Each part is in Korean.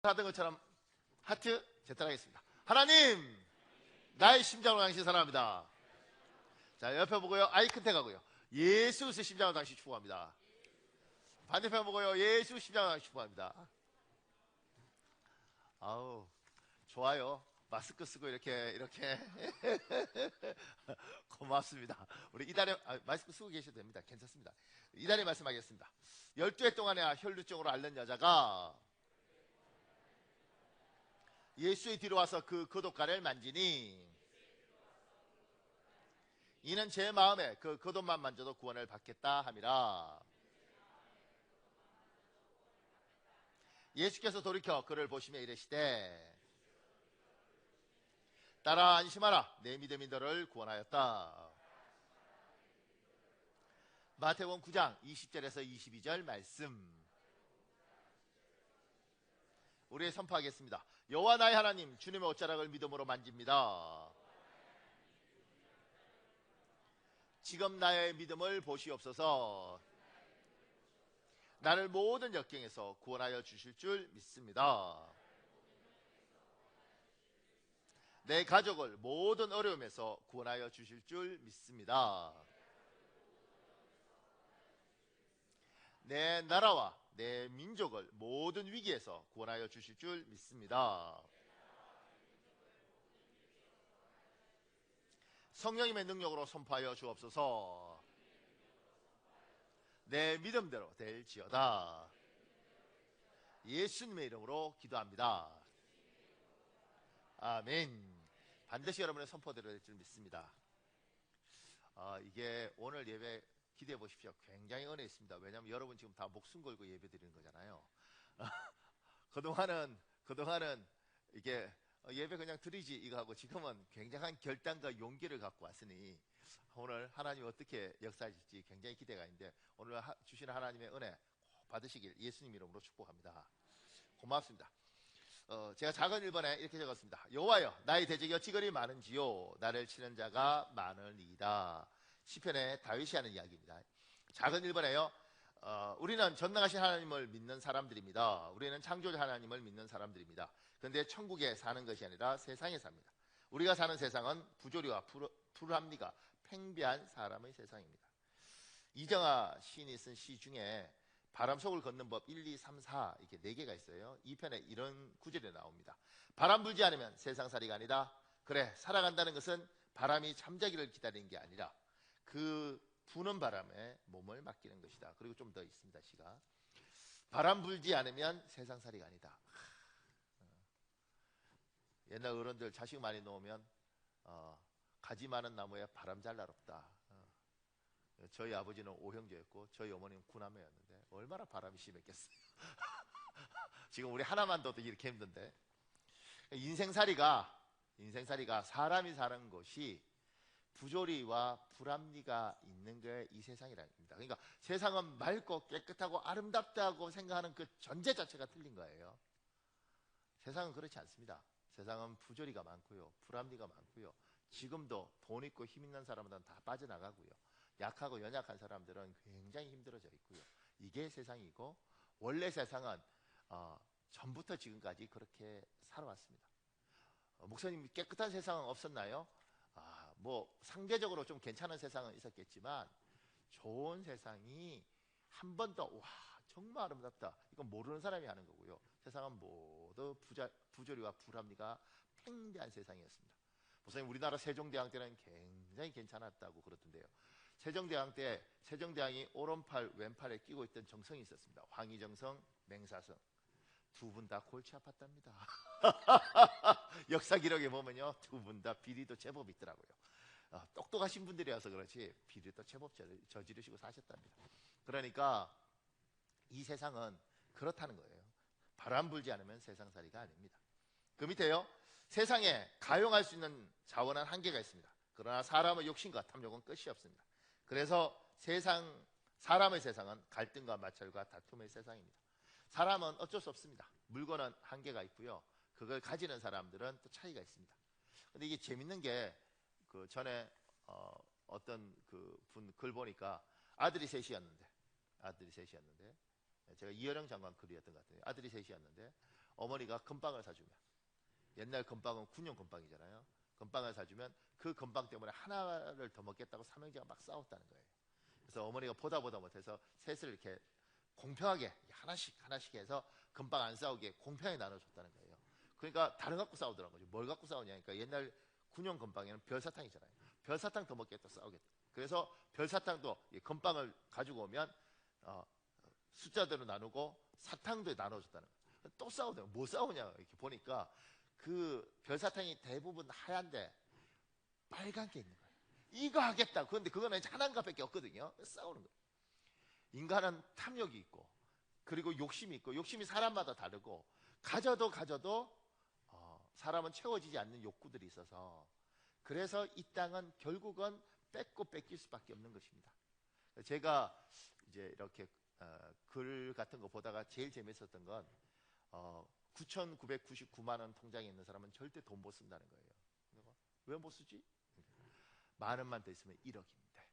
하던 것처럼 하트 제탈하겠습니다. 하나님, 나의 심장으로 당신 사랑합니다. 자, 옆에 보고요. 아이 컨택하고요. 예수 그리스도의 심장으로 당신 축복합니다. 반대편 보고요. 예수 심장으로 당신 축복합니다. 아우, 좋아요. 마스크 쓰고 이렇게 고맙습니다. 우리 이달에 마스크 쓰고 계셔도 됩니다. 괜찮습니다. 이달에 말씀하겠습니다. 12해 동안에 혈루증으로 앓는 여자가 예수의 뒤로 와서 그 겉옷가를 만지니 이는 제 마음에 그 겉옷만 만져도 구원을 받겠다 함이라. 예수께서 돌이켜 그를 보시며 이르시되 따라 안심하라, 내 믿음이 너를 구원하였다. 마태복음 9장 20절에서 22절 말씀 우리 선포하겠습니다. 여호와 나의 하나님, 주님의 옷자락을 믿음으로 만집니다. 지금 나의 믿음을 보시옵소서. 나를 모든 역경에서 구원하여 주실 줄 믿습니다. 내 가족을 모든 어려움에서 구원하여 주실 줄 믿습니다. 내 나라와 내 민족을 모든 위기에서 구원하여 주실 줄 믿습니다. 성령님의 능력으로 선포하여 주옵소서. 내 믿음대로 될지어다. 예수님의 이름으로 기도합니다. 아멘. 반드시 여러분의 선포대로 될 줄 믿습니다. 이게 오늘 예배 기대해 보십시오. 굉장히 은혜 있습니다. 왜냐하면 여러분 지금 다 목숨 걸고 예배 드리는 거잖아요. 그동안은 이게 예배 그냥 드리지 이거 하고 지금은 굉장한 결단과 용기를 갖고 왔으니 오늘 하나님 어떻게 역사하실지 굉장히 기대가 있는데 오늘 주시는 하나님의 은혜 받으시길 예수님 이름으로 축복합니다. 고맙습니다. 제가 작은 1번에 이렇게 적었습니다. 여호와여, 나의 대적이 어찌 그리 많은지요, 나를 치는 자가 많으니이다. 시편에 다윗이 하는 이야기입니다. 작은 1번에요. 우리는 전능하신 하나님을 믿는 사람들입니다. 우리는 창조자 하나님을 믿는 사람들입니다. 그런데 천국에 사는 것이 아니라 세상에 삽니다. 우리가 사는 세상은 부조리와 불합리가 팽배한 사람의 세상입니다. 이정아 시인이 쓴 시 중에 바람 속을 걷는 법 1, 2, 3, 4 이렇게 4개가 있어요. 이 편에 이런 구절이 나옵니다. 바람 불지 않으면 세상살이가 아니다. 그래, 살아간다는 것은 바람이 잠자기를 기다리는 게 아니라 그 부는 바람에 몸을 맡기는 것이다. 그리고 좀 더 있습니다. 시가 바람 불지 않으면 세상살이가 아니다. 옛날 어른들 자식 많이 놓으면 가지 많은 나무에 바람 잘 날 없다. 저희 아버지는 오형제였고 저희 어머니는 구남매였는데 얼마나 바람이 심했겠어요. 지금 우리 하나만 둬도 이렇게 힘든데 인생살이가 사람이 사는 것이 부조리와 불합리가 있는 게 이 세상이랍니다. 그러니까 세상은 맑고 깨끗하고 아름답다고 생각하는 그 전제 자체가 틀린 거예요. 세상은 그렇지 않습니다. 세상은 부조리가 많고요, 불합리가 많고요. 지금도 돈 있고 힘 있는 사람들은 다 빠져나가고요. 약하고 연약한 사람들은 굉장히 힘들어져 있고요. 이게 세상이고 원래 세상은 전부터 지금까지 그렇게 살아왔습니다. 목사님, 깨끗한 세상은 없었나요? 뭐 상대적으로 좀 괜찮은 세상은 있었겠지만 좋은 세상이 한 번 더 와 정말 아름답다 이건 모르는 사람이 하는 거고요. 세상은 모두 부조리와 불합리가 팽배한 세상이었습니다. 목사님, 우리나라 세종대왕 때는 굉장히 괜찮았다고 그러던데요. 세종대왕 때 세종대왕이 오른팔 왼팔에 끼고 있던 정성이 있었습니다. 황희정성, 맹사성 두 분 다 골치 아팠답니다. 역사 기록에 보면요, 두 분 다 비리도 제법 있더라고요. 똑똑하신 분들이어서 그렇지 비리도 제법 저지르시고 사셨답니다. 그러니까 이 세상은 그렇다는 거예요. 바람 불지 않으면 세상살이가 아닙니다. 그 밑에요, 세상에 가용할 수 있는 자원은 한계가 있습니다. 그러나 사람의 욕심과 탐욕은 끝이 없습니다. 그래서 사람의 세상은 갈등과 마찰과 다툼의 세상입니다. 사람은 어쩔 수 없습니다. 물건은 한계가 있고요. 그걸 가지는 사람들은 또 차이가 있습니다. 근데 이게 재밌는 게 그 전에 어떤 그 분 글 보니까 아들이 셋이었는데 제가 이어령 장관 글이었던 것 같아요. 아들이 셋이었는데 어머니가 금빵을 사주면, 옛날 금빵은 군용 금빵이잖아요. 금빵을 사주면 그 금빵 때문에 하나를 더 먹겠다고 삼형제가 막 싸웠다는 거예요. 그래서 어머니가 보다 못해서 셋을 이렇게 공평하게 하나씩 해서 금방 안 싸우게 공평하게 나눠줬다는 거예요. 그러니까 다른 갖고 싸우더라고요. 뭘 갖고 싸우냐니까 옛날 군용 금빵에는 별사탕이잖아요. 별사탕 더 먹겠다 싸우겠다. 그래서 별사탕도 금빵을 가지고 오면 숫자대로 나누고 사탕도 나눠줬다는 거예요. 또 싸우더라고요. 뭐 싸우냐 이렇게 보니까 그 별사탕이 대부분 하얀데 빨간 게 있는 거예요. 이거 하겠다. 그런데 그거는 하나밖에 없거든요. 싸우는 거예요. 인간은 탐욕이 있고 그리고 욕심이 있고 욕심이 사람마다 다르고 가져도 사람은 채워지지 않는 욕구들이 있어서 그래서 이 땅은 결국은 뺏고 뺏길 수밖에 없는 것입니다. 제가 이제 이렇게 글 같은 거 보다가 제일 재밌었던 건 9,999만 원 통장에 있는 사람은 절대 돈 못 쓴다는 거예요. 왜 못 쓰지? 만 원만 더 있으면 1억입니다.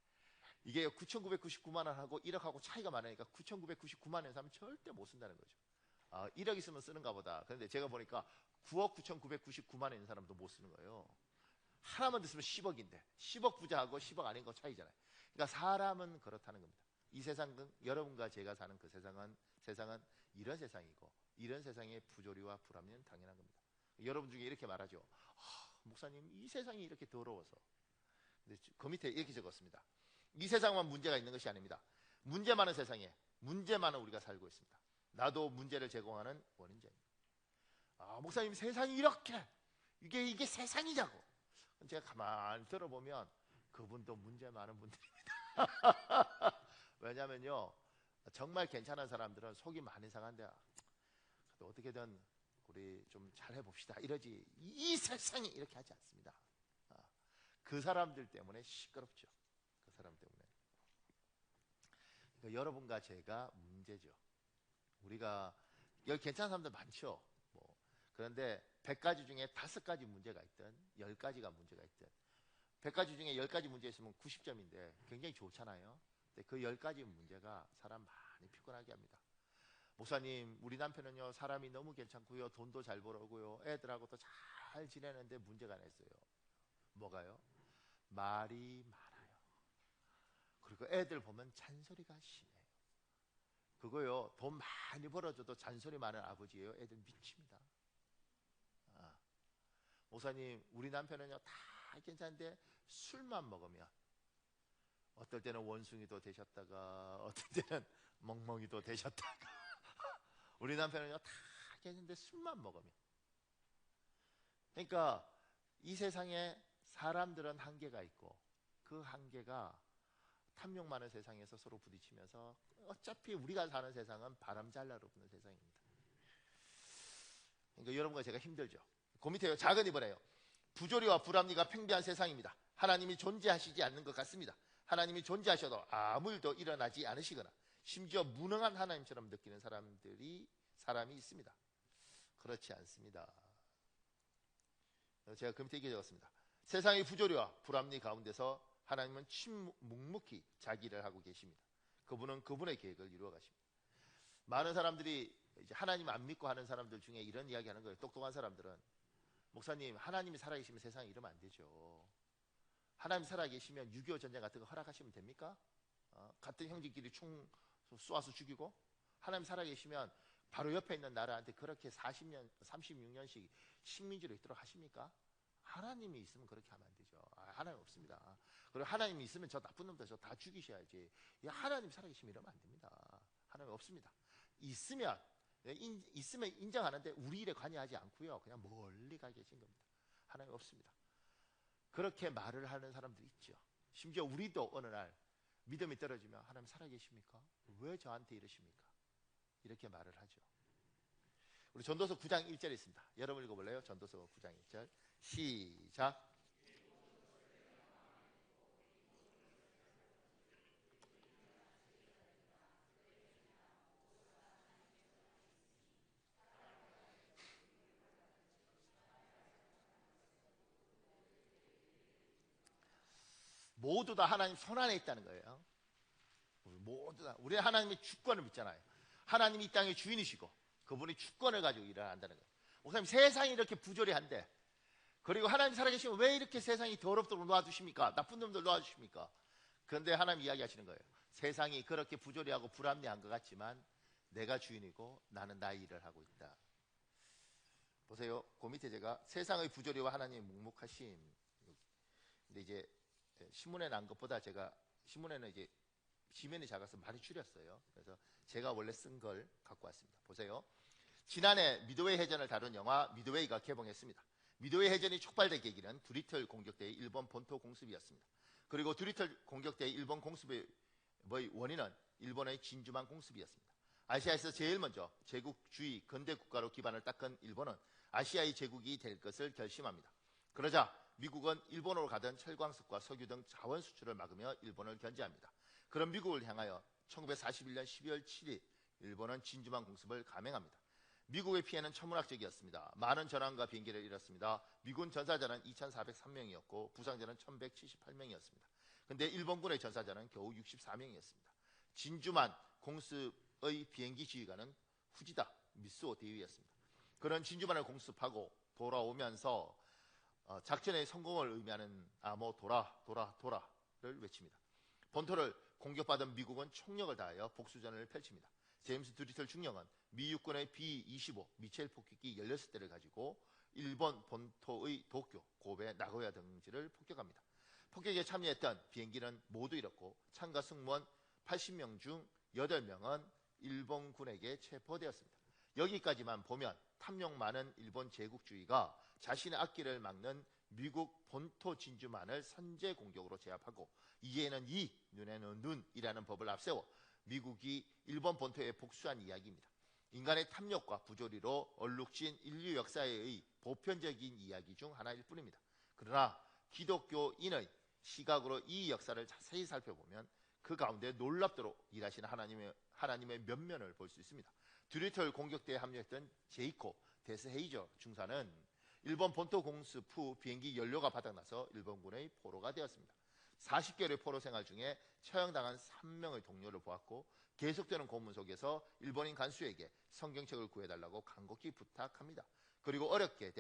이게 9,999만 원하고 1억하고 차이가 많으니까 9,999만 원 사면 절대 못 쓴다는 거죠. 1억 있으면 쓰는가 보다. 그런데 제가 보니까 9억 9,999만 원 있는 사람도 못 쓰는 거예요. 하나만 더 쓰면 10억인데 10억 부자하고 10억 아닌 거 차이잖아요. 그러니까 사람은 그렇다는 겁니다. 이 세상은 여러분과 제가 사는 그 세상은 이런 세상이고 이런 세상의 부조리와 불합리는 당연한 겁니다. 여러분 중에 이렇게 말하죠. 목사님 이 세상이 이렇게 더러워서. 근데 그 밑에 이렇게 적었습니다. 이 세상만 문제가 있는 것이 아닙니다. 문제 많은 세상에 문제 많은 우리가 살고 있습니다. 나도 문제를 제공하는 원인자입니다. 목사님 세상이 이렇게 이게 세상이냐고. 제가 가만히 들어보면 그분도 문제 많은 분들입니다. 왜냐면요 정말 괜찮은 사람들은 속이 많이 상한데 어떻게든 우리 좀 잘 해봅시다 이러지 이 세상이 이렇게 하지 않습니다. 그 사람들 때문에 시끄럽죠. 그 사람 때문에. 그러니까 여러분과 제가 문제죠. 우리가 여기 괜찮은 사람들 많죠. 그런데 100가지 중에 5가지 문제가 있든 10가지가 문제가 있든 100가지 중에 10가지 문제 있으면 90점인데 굉장히 좋잖아요. 근데 그 10가지 문제가 사람 많이 피곤하게 합니다. 목사님 우리 남편은요 사람이 너무 괜찮고요 돈도 잘 벌어오고요 애들하고도 잘 지내는데 문제가 하나 있어요. 뭐가요? 말이 많아요. 그리고 애들 보면 잔소리가 심해요. 그거요 돈 많이 벌어줘도 잔소리 많은 아버지예요. 애들 미칩니다. 목사님 우리 남편은요 다 괜찮은데 술만 먹으면 어떨 때는 원숭이도 되셨다가 어떨 때는 멍멍이도 되셨다가 우리 남편은요 다 괜찮은데 술만 먹으면. 그러니까 이 세상에 사람들은 한계가 있고 그 한계가 탐욕 많은 세상에서 서로 부딪히면서 어차피 우리가 사는 세상은 바람 잘 날아오는 세상입니다. 그러니까 여러분과 제가 힘들죠. 그 밑에 작은 이번에요. 부조리와 불합리가 팽배한 세상입니다. 하나님이 존재하시지 않는 것 같습니다. 하나님이 존재하셔도 아무 일도 일어나지 않으시거나 심지어 무능한 하나님처럼 느끼는 사람이 있습니다. 그렇지 않습니다. 제가 그 밑에 이렇게 적었습니다. 세상의 부조리와 불합리 가운데서 하나님은 묵묵히 자기 일을 하고 계십니다. 그분은 그분의 계획을 이루어 가십니다. 많은 사람들이 이제 하나님 안 믿고 하는 사람들 중에 이런 이야기 하는 거예요. 똑똑한 사람들은 목사님 하나님이 살아계시면 세상이 이러면 안 되죠. 하나님 살아계시면 6.25 전쟁 같은 거 허락하시면 됩니까? 같은 형제끼리 총 쏘아서 죽이고 하나님 살아계시면 바로 옆에 있는 나라한테 그렇게 40년 36년씩 식민지로 있도록 하십니까? 하나님이 있으면 그렇게 하면 안 되죠. 하나님 없습니다. 그리고 하나님이 있으면 저 나쁜 놈들 저 다 죽이셔야지. 하나님 살아계시면 이러면 안 됩니다. 하나님 없습니다. 있으면 인정하는데 우리 일에 관여하지 않고요. 그냥 멀리 가 계신 겁니다. 하나님 없습니다. 그렇게 말을 하는 사람들이 있죠. 심지어 우리도 어느 날 믿음이 떨어지면 하나님 살아계십니까? 왜 저한테 이러십니까? 이렇게 말을 하죠. 우리 전도서 9장 1절에 있습니다. 여러분 읽어볼래요? 전도서 9장 1절 시작. 모두 다 하나님 손안에 있다는 거예요. 모두 다. 우리 하나님의 주권을 믿잖아요. 하나님이 이 땅의 주인이시고 그분이 주권을 가지고 일을 한다는 거예요. 목사님, 세상이 이렇게 부조리한데, 그리고 하나님 살아계시면 왜 이렇게 세상이 더럽도록 놓아주십니까? 나쁜 놈들 놓아주십니까? 그런데 하나님 이야기하시는 거예요. 세상이 그렇게 부조리하고 불합리한 것 같지만 내가 주인이고 나는 나의 일을 하고 있다. 보세요. 그 밑에 제가 세상의 부조리와 하나님의 묵묵하심. 근데 이제 신문에 난 것보다 제가 신문에는 이제 지면이 작아서 많이 줄였어요. 그래서 제가 원래 쓴 걸 갖고 왔습니다. 보세요. 지난해 미드웨이 해전을 다룬 영화 미드웨이가 개봉했습니다. 미드웨이 해전이 촉발된 계기는 두리틀 공격대의 일본 본토 공습이었습니다. 그리고 두리틀 공격대의 일본 공습의 원인은 일본의 진주만 공습이었습니다. 아시아에서 제일 먼저 제국주의 근대 국가로 기반을 닦은 일본은 아시아의 제국이 될 것을 결심합니다. 그러자 미국은 일본으로 가던 철광석과 석유 등 자원 수출을 막으며 일본을 견제합니다. 그런 미국을 향하여 1941년 12월 7일 일본은 진주만 공습을 감행합니다. 미국의 피해는 천문학적이었습니다. 많은 전함과 비행기를 잃었습니다. 미군 전사자는 2,403명이었고 부상자는 1,178명이었습니다. 근데 일본군의 전사자는 겨우 64명이었습니다. 진주만 공습의 비행기 지휘관은 후지다 미쓰오 대위였습니다. 그런 진주만을 공습하고 돌아오면서 작전의 성공을 의미하는 도라를 외칩니다. 본토를 공격받은 미국은 총력을 다하여 복수전을 펼칩니다. 제임스 두리틀 중령은 미 육군의 B-25 미첼 폭격기 16대를 가지고 일본 본토의 도쿄, 고베, 나고야 등지를 폭격합니다. 폭격에 참여했던 비행기는 모두 잃었고 참가 승무원 80명 중 8명은 일본군에게 체포되었습니다. 여기까지만 보면 탐욕 많은 일본 제국주의가 자신의 앞길을 막는 미국 본토 진주만을 선제 공격으로 제압하고 이에는 이, 눈에는 눈이라는 법을 앞세워 미국이 일본 본토에 복수한 이야기입니다. 인간의 탐욕과 부조리로 얼룩진 인류 역사의 보편적인 이야기 중 하나일 뿐입니다. 그러나 기독교인의 시각으로 이 역사를 자세히 살펴보면 그 가운데 놀랍도록 일하시는 하나님의 면면을 볼 수 있습니다. 두리틀 공격대에 합류했던 제이코 데스헤이저 중사는 일본 본토 공습 후 비행기 연료가 바닥나서 일본군의 포로가 되었습니다. 40개월의 포로 생활 중에 처형당한 3명의 동료를 보았고 계속되는 고문 속에서 일본인 간수에게 성경책을 구해달라고 간곡히 부탁합니다. 그리고 어렵게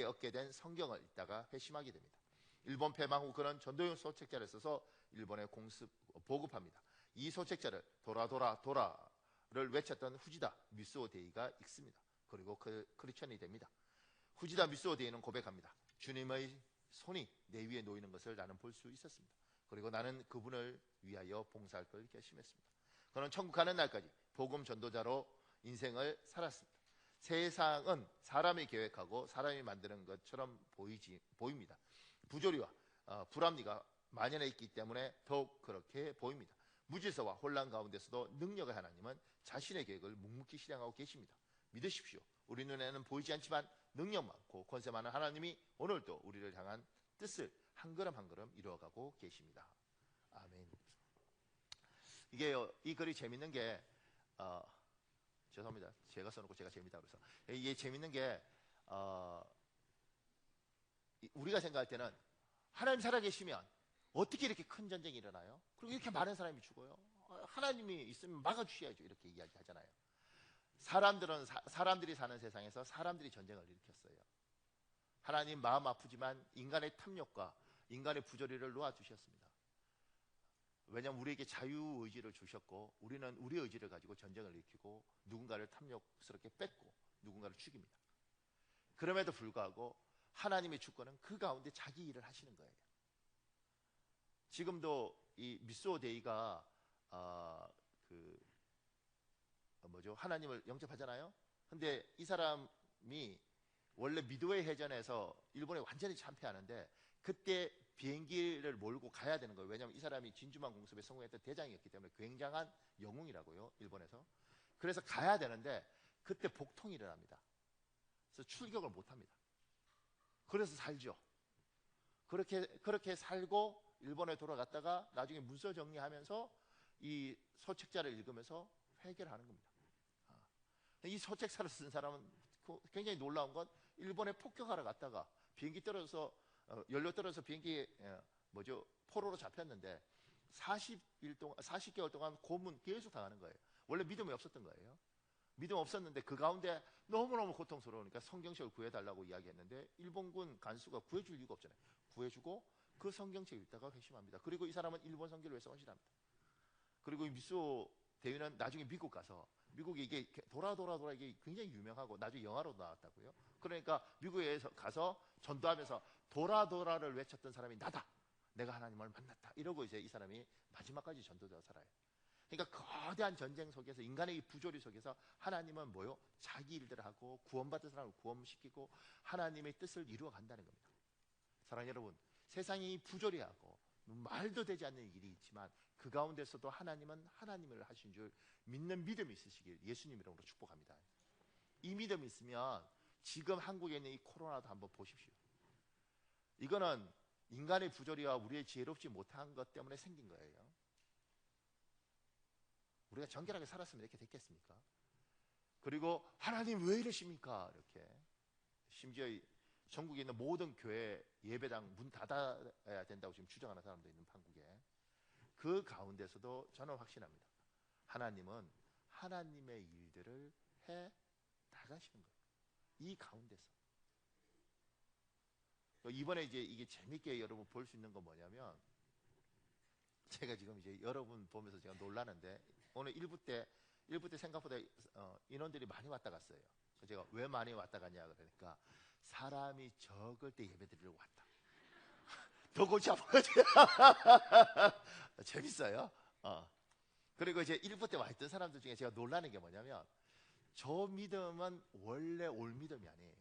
얻게 된 성경을 읽다가 회심하게 됩니다. 일본 패망 후 그는 전도용 소책자를 써서 일본에 보급합니다. 이 소책자를 도라를 외쳤던 후지다 미쓰오 대위가 읽습니다. 그리고 크리스천이 됩니다. 후지다 미쓰오 대위는 고백합니다. 주님의 손이 내 위에 놓이는 것을 나는 볼 수 있었습니다. 그리고 나는 그분을 위하여 봉사할 걸 결심했습니다. 그는 천국 가는 날까지 복음 전도자로 인생을 살았습니다. 세상은 사람이 계획하고 사람이 만드는 것처럼 보입니다. 부조리와 불합리가 만연해 있기 때문에 더욱 그렇게 보입니다. 무질서와 혼란 가운데서도 능력의 하나님은 자신의 계획을 묵묵히 실행하고 계십니다. 믿으십시오. 우리 눈에는 보이지 않지만 능력 많고 권세 많은 하나님이 오늘도 우리를 향한 뜻을 한 걸음 한 걸음 이루어가고 계십니다. 아멘. 이 글이 재밌는 게 죄송합니다. 제가 써놓고 제가 재밌다고 그래서 이게 재밌는 게 우리가 생각할 때는 하나님 살아계시면 어떻게 이렇게 큰 전쟁이 일어나요? 그리고 이렇게 많은 사람이 죽어요? 하나님이 있으면 막아주셔야죠. 이렇게 이야기하잖아요. 사람들이 사는 세상에서 사람들이 전쟁을 일으켰어요. 하나님 마음 아프지만 인간의 탐욕과 인간의 부조리를 놓아주셨습니다. 왜냐하면 우리에게 자유의지를 주셨고 우리는 우리의 의지를 가지고 전쟁을 일으키고 누군가를 탐욕스럽게 뺏고 누군가를 죽입니다. 그럼에도 불구하고 하나님의 주권은 그 가운데 자기 일을 하시는 거예요. 지금도 이 미쓰오 대위가 하나님을 영접하잖아요. 근데 이 사람이 원래 미드웨이 해전에서 일본에 완전히 참패하는데 그때 비행기를 몰고 가야 되는 거예요. 왜냐하면 이 사람이 진주만 공습에 성공했던 대장이었기 때문에 굉장한 영웅이라고요, 일본에서. 그래서 가야 되는데 그때 복통이 일어납니다. 그래서 출격을 못합니다. 그래서 살죠. 그렇게 살고 일본에 돌아갔다가 나중에 문서 정리하면서 이 소책자를 읽으면서 회개를 하는 겁니다. 이 소책사를 쓴 사람은 굉장히 놀라운 건 일본에 폭격하러 갔다가 비행기 떨어져서 연료 떨어져서 비행기 포로로 잡혔는데 40개월 동안 고문 계속 당하는 거예요. 원래 믿음이 없었던 거예요. 믿음 없었는데 그 가운데 너무너무 고통스러우니까 성경책을 구해달라고 이야기했는데 일본군 간수가 구해줄 이유가 없잖아요. 구해주고 그 성경책 읽다가 회심합니다. 그리고 이 사람은 일본 선교를 위해서 헌신합니다. 그리고 이 미소 대위는 나중에 미국 가서, 미국이 이게 돌아 이게 굉장히 유명하고 나중에 영화로 나왔다고요. 그러니까 미국에 가서 전도하면서 도라를 외쳤던 사람이 나다, 내가 하나님을 만났다, 이러고 이제 이 사람이 마지막까지 전도자로 살아요. 그러니까 거대한 전쟁 속에서, 인간의 이 부조리 속에서 하나님은 뭐요? 자기 일들을 하고 구원받은 사람을 구원시키고 하나님의 뜻을 이루어 간다는 겁니다. 사랑하는 여러분, 세상이 부조리하고 말도 되지 않는 일이 있지만 그 가운데서도 하나님은 하나님을 하신 줄 믿는 믿음이 있으시길 예수님 이름으로 축복합니다. 이 믿음이 있으면 지금 한국에 있는 이 코로나도 한번 보십시오. 이거는 인간의 부조리와 우리의 지혜롭지 못한 것 때문에 생긴 거예요. 우리가 정결하게 살았으면 이렇게 됐겠습니까? 그리고 하나님 왜 이러십니까? 이렇게 심지어 전국에 있는 모든 교회 예배당 문 닫아야 된다고 지금 주장하는 사람도 있는 한국에, 그 가운데서도 저는 확신합니다. 하나님은 하나님의 일들을 해 나가시는 거예요. 이 가운데서. 이번에 이제 이게 재밌게 여러분 볼 수 있는 건 뭐냐면, 제가 지금 이제 여러분 보면서 제가 놀라는데, 오늘 1부 때 생각보다 인원들이 많이 왔다 갔어요. 제가 왜 많이 왔다 갔냐 그러니까 사람이 적을 때 예배드리러 왔다. 더 골치 아파가지고 재밌어요. 그리고 이제 1부 때 와 있던 사람들 중에 제가 놀라는 게 뭐냐면, 저 믿음은 원래 올 믿음이 아니에요.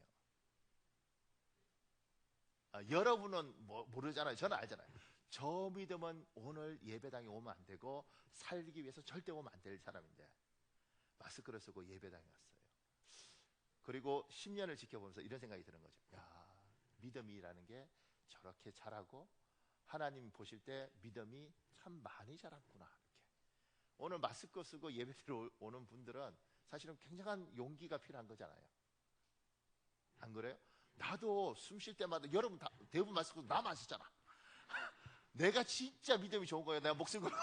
여러분은 모르잖아요. 저는 알잖아요. 저 믿음은 오늘 예배당에 오면 안 되고 살기 위해서 절대 오면 안 될 사람인데 마스크를 쓰고 예배당에 왔어요. 그리고 10년을 지켜보면서 이런 생각이 드는 거죠. 야, 믿음이라는 게 저렇게 자라고 하나님 보실 때 믿음이 참 많이 자랐구나. 이렇게. 오늘 마스크 쓰고 예배드리러 오는 분들은 사실은 굉장한 용기가 필요한 거잖아요. 안 그래요? 나도 숨 쉴 때마다, 여러분 다 대부분 마스크 나만 쓰잖아. 내가 진짜 믿음이 좋은 거예요. 내가 목숨 걸고.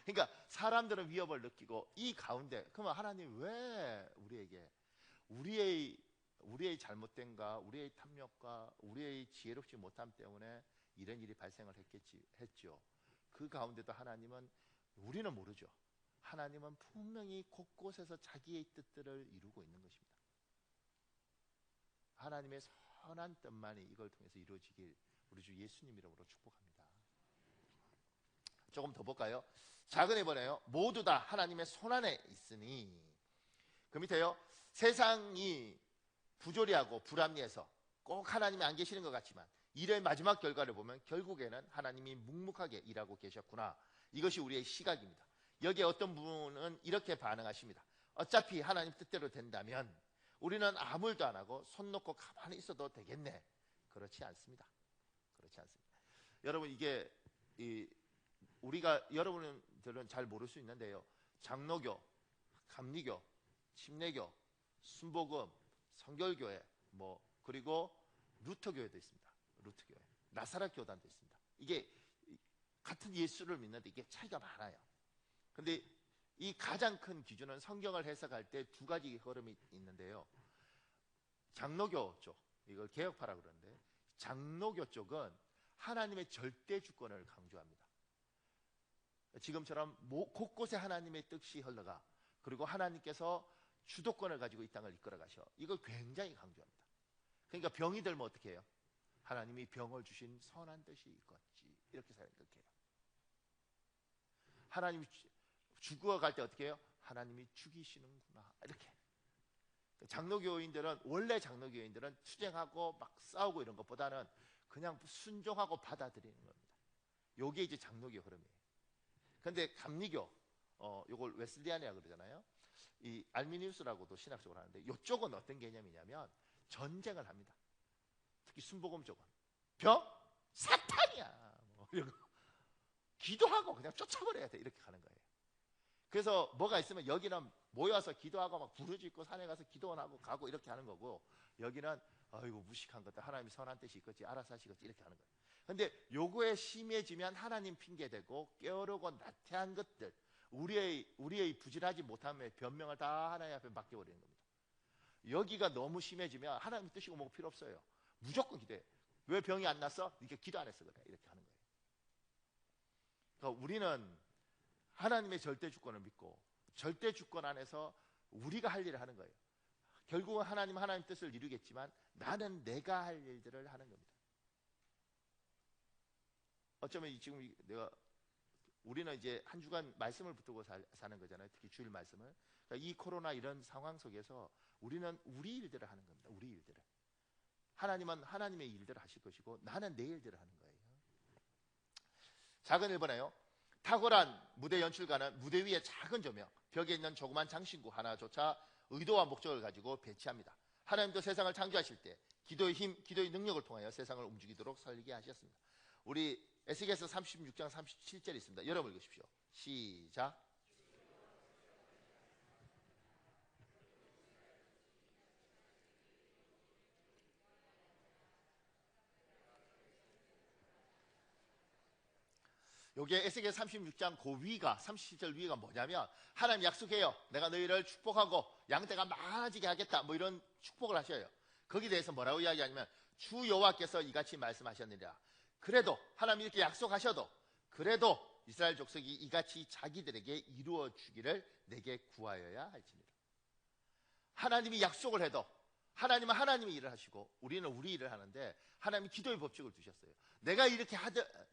그러니까 사람들은 위협을 느끼고 이 가운데, 그러면 하나님 왜 우리에게 우리의 잘못된가, 우리의 탐욕과 우리의 지혜롭지 못함 때문에 이런 일이 발생을 했죠. 그 가운데도 하나님은, 우리는 모르죠. 하나님은 분명히 곳곳에서 자기의 뜻들을 이루고 있는 것입니다. 하나님의 선한 뜻만이 이걸 통해서 이루어지길 우리 주 예수님 이름으로 축복합니다. 조금 더 볼까요? 작은 해보네요. 모두 다 하나님의 손안에 있으니. 그 밑에요. 세상이 부조리하고 불합리해서 꼭 하나님이 안 계시는 것 같지만 일의 마지막 결과를 보면 결국에는 하나님이 묵묵하게 일하고 계셨구나. 이것이 우리의 시각입니다. 여기에 어떤 분은 이렇게 반응하십니다. 어차피 하나님 뜻대로 된다면 우리는 아무 일도 안 하고 손 놓고 가만히 있어도 되겠네. 그렇지 않습니다. 그렇지 않습니다. 여러분, 이게 우리가, 여러분들은 잘 모를 수 있는데요, 장로교, 감리교, 침례교, 순복음, 성결교회, 그리고 루터교회도 있습니다. 루터교회, 나사렛 교단도 있습니다. 이게 같은 예수를 믿는데 이게 차이가 많아요. 근데 이 가장 큰 기준은 성경을 해석할 때 두 가지 흐름이 있는데요. 장로교 쪽, 이걸 개혁파라 그러는데, 장로교 쪽은 하나님의 절대 주권을 강조합니다. 지금처럼 곳곳에 하나님의 뜻이 흘러가, 그리고 하나님께서 주도권을 가지고 이 땅을 이끌어 가셔. 이걸 굉장히 강조합니다. 그러니까 병이 들면 어떻게 해요? 하나님이 병을 주신 선한 뜻이 있겠지, 이렇게 생각해요. 하나님이 죽어갈 때 어떻게 해요? 하나님이 죽이시는구나, 이렇게. 장로교인들은, 원래 장로교인들은 투쟁하고 막 싸우고 이런 것보다는 그냥 순종하고 받아들이는 겁니다. 요게 이제 장로교 흐름이에요. 근데 감리교, 요걸 웨슬리안이라고 그러잖아요. 이 알미니우스라고도 신학적으로 하는데, 이쪽은 어떤 개념이냐면 전쟁을 합니다. 특히 순복음 쪽은 병? 사탄이야, 이런 거. 기도하고 그냥 쫓아버려야 돼, 이렇게 가는 거예요. 그래서 뭐가 있으면 여기는 모여서 기도하고 막 부르짖고 산에 가서 기도하고 가고 이렇게 하는 거고, 여기는 아이고 무식한 것들, 하나님이 선한 뜻이 있겠지, 알아서 하시겠지, 이렇게 하는 거예요. 근데 요거에 심해지면 하나님 핑계대고 게으르고 나태한 것들, 우리의 부진하지 못함에 변명을 다 하나님 앞에 맡겨버리는 겁니다. 여기가 너무 심해지면 하나님 뜻이고 뭐고 필요 없어요. 무조건 기도해. 왜 병이 안 났어? 이렇게 기도 안 했어 그래. 이렇게 하는 거예요. 그러니까 우리는 하나님의 절대 주권을 믿고 절대 주권 안에서 우리가 할 일을 하는 거예요. 결국은 하나님 뜻을 이루겠지만 나는 내가 할 일들을 하는 겁니다. 어쩌면 지금 우리는 이제 한 주간 말씀을 붙들고 사는 거잖아요. 특히 주일 말씀을. 그러니까 이 코로나 이런 상황 속에서 우리는 우리 일들을 하는 겁니다. 우리 일들을. 하나님은 하나님의 일들을 하실 것이고 나는 내 일들을 하는 거예요. 작은 일본에요. 탁월한 무대 연출가는 무대 위에 작은 조명, 벽에 있는 조그만 장신구 하나조차 의도와 목적을 가지고 배치합니다. 하나님도 세상을 창조하실 때 기도의 힘, 기도의 능력을 통하여 세상을 움직이도록 살리게 하셨습니다. 우리 에스겔서 36장 37절 있습니다. 여러분 읽으십시오. 시작. 요게 에스겔 36장 그 위가 37절 위가 뭐냐면 하나님 약속해요. 내가 너희를 축복하고 양떼가 많아지게 하겠다. 뭐 이런 축복을 하셔요. 거기에 대해서 뭐라고 이야기하냐면 주 여호와께서 이같이 말씀하셨느니라. 그래도 하나님이 이렇게 약속하셔도 그래도 이스라엘 족속이 이같이 자기들에게 이루어 주기를 내게 구하여야 할지니라. 하나님이 약속을 해도 하나님은 하나님의 일을 하시고 우리는 우리 일을 하는데 하나님이 기도의 법칙을 두셨어요. 내가 이렇게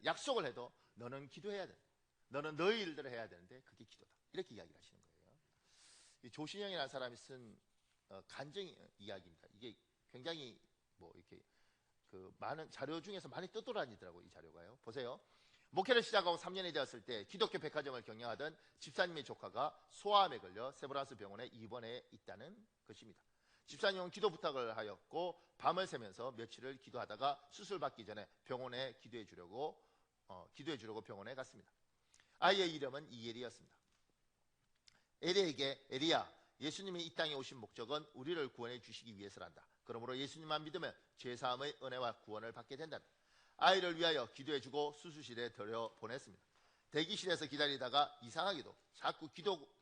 약속을 해도 너는 기도해야 돼. 너는 너의 일들을 해야 되는데 그게 기도다. 이렇게 이야기를 하시는 거예요. 이 조신영이라는 사람이 쓴 간증 이야기입니다. 이게 굉장히 뭐 이렇게 그 많은 자료 중에서 많이 떠돌아다니더라고요. 이 자료가요. 보세요. 목회를 시작하고 3년이 되었을 때 기독교 백화점을 경영하던 집사님의 조카가 소아암에 걸려 세브란스 병원에 입원해 있다는 것입니다. 집사님은 기도 부탁을 하였고 밤을 새면서 며칠을 기도하다가 수술받기 전에 병원에 기도해 주려고 병원에 갔습니다. 아이의 이름은 이엘이었습니다. 에리에게 에리야, 예수님이 이 땅에 오신 목적은 우리를 구원해 주시기 위해서란다. 그러므로 예수님만 믿으면 죄사함의 은혜와 구원을 받게 된단다. 아이를 위하여 기도해주고 수술실에 들여보냈습니다. 대기실에서 기다리다가 이상하게도 자꾸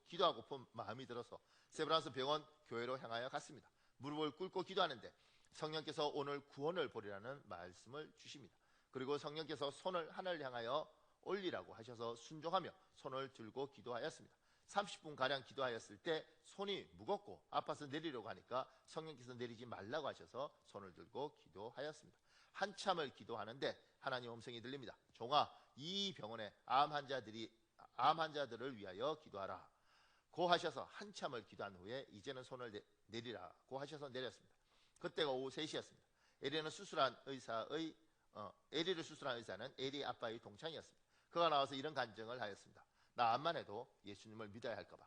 기도하고픈 마음이 들어서 세브란스 병원 교회로 향하여 갔습니다. 무릎을 꿇고 기도하는데 성령께서 오늘 구원을 보리라는 말씀을 주십니다. 그리고 성령께서 손을 하늘을 향하여 올리라고 하셔서 순종하며 손을 들고 기도하였습니다. 30분가량 기도하였을 때 손이 무겁고 아파서 내리려고 하니까 성령께서 내리지 말라고 하셔서 손을 들고 기도하였습니다. 한참을 기도하는데 하나님 음성이 들립니다. 종아, 이 병원에 암 환자들을 위하여 기도하라 고 하셔서 한참을 기도한 후에 이제는 손을 내리라고 하셔서 내렸습니다. 그때가 오후 3시였습니다. 에리를 수술한 의사는 에리 아빠의 동창이었습니다. 그가 나와서 이런 간증을 하였습니다. 나 암만 해도 예수님을 믿어야 할까봐.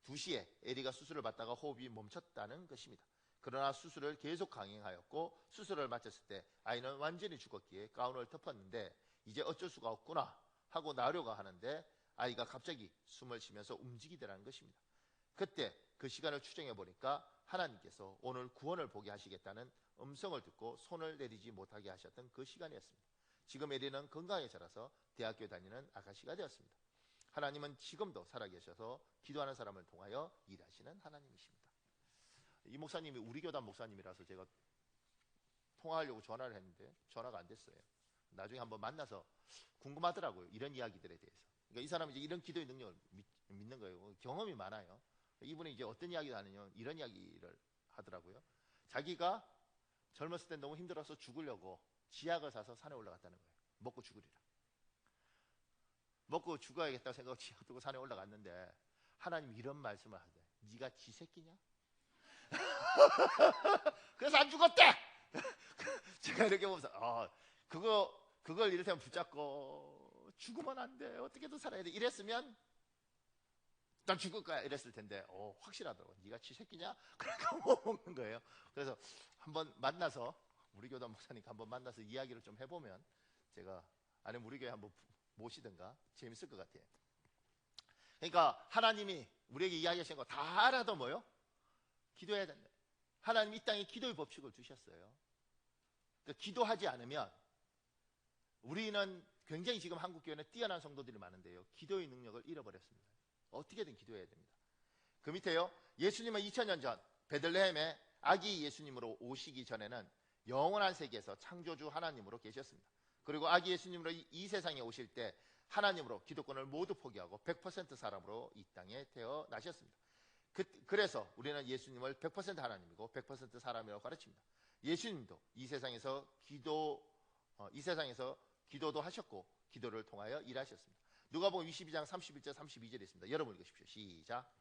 2시에 에리가 수술을 받다가 호흡이 멈췄다는 것입니다. 그러나 수술을 계속 강행하였고 수술을 마쳤을 때 아이는 완전히 죽었기에 가운을 덮었는데 이제 어쩔 수가 없구나 하고 나려고 하는데 아이가 갑자기 숨을 쉬면서 움직이더라는 것입니다. 그때 그 시간을 추정해 보니까 하나님께서 오늘 구원을 보게 하시겠다는 음성을 듣고 손을 내리지 못하게 하셨던 그 시간이었습니다. 지금 에리는 건강에 자라서 대학교 다니는 아가씨가 되었습니다. 하나님은 지금도 살아계셔서 기도하는 사람을 통하여 일하시는 하나님이십니다. 이 목사님이 우리 교단 목사님이라서 제가 통화하려고 전화를 했는데 전화가 안 됐어요. 나중에 한번 만나서 궁금하더라고요. 이런 이야기들에 대해서. 그러니까 이 사람이 이제 이런 기도의 능력을 믿는 거예요. 경험이 많아요. 이분이 이제 어떤 이야기를 하느냐 이런 이야기를 하더라고요. 자기가 젊었을 때 너무 힘들어서 죽으려고 지약을 사서 산에 올라갔다는 거예요. 먹고 죽으리라. 먹고 죽어야겠다고 생각하고 지약 들고 산에 올라갔는데 하나님이 이런 말씀을 하대. 네가 지 새끼냐? 그래서 안 죽었대. 제가 이렇게 보면서 그걸 이를테면 붙잡고 죽으면 안 돼. 어떻게든 살아야 돼. 이랬으면 난 죽을 거야. 이랬을 텐데 확실하더라고. 네가 지 새끼냐? 그러니까 못 먹는 거예요. 그래서 한번 만나서 우리 교단 목사님과 한번 만나서 이야기를 좀 해보면 제가 아니면 우리 교회 한번 모시든가 재밌을 것 같아요. 그러니까 하나님이 우리에게 이야기하신 거 다 알아도 뭐요? 기도해야 된다. 하나님 이 땅에 기도의 법칙을 두셨어요. 그러니까 기도하지 않으면 우리는 굉장히 지금 한국교회는 뛰어난 성도들이 많은데요. 기도의 능력을 잃어버렸습니다. 어떻게든 기도해야 됩니다. 그 밑에요. 예수님은 2000년 전 베들레헴에 아기 예수님으로 오시기 전에는 영원한 세계에서 창조주 하나님으로 계셨습니다. 그리고 아기 예수님으로 이 세상에 오실 때 하나님으로 기독권을 모두 포기하고 100% 사람으로 이 땅에 태어나셨습니다. 그래서 우리는 예수님을 100% 하나님이고 100% 사람이라고 가르칩니다. 예수님도 이 세상에서 기도도 하셨고 기도를 통하여 일하셨습니다. 누가복음 22장 31절 32절에 있습니다. 여러분 읽으십시오. 시작.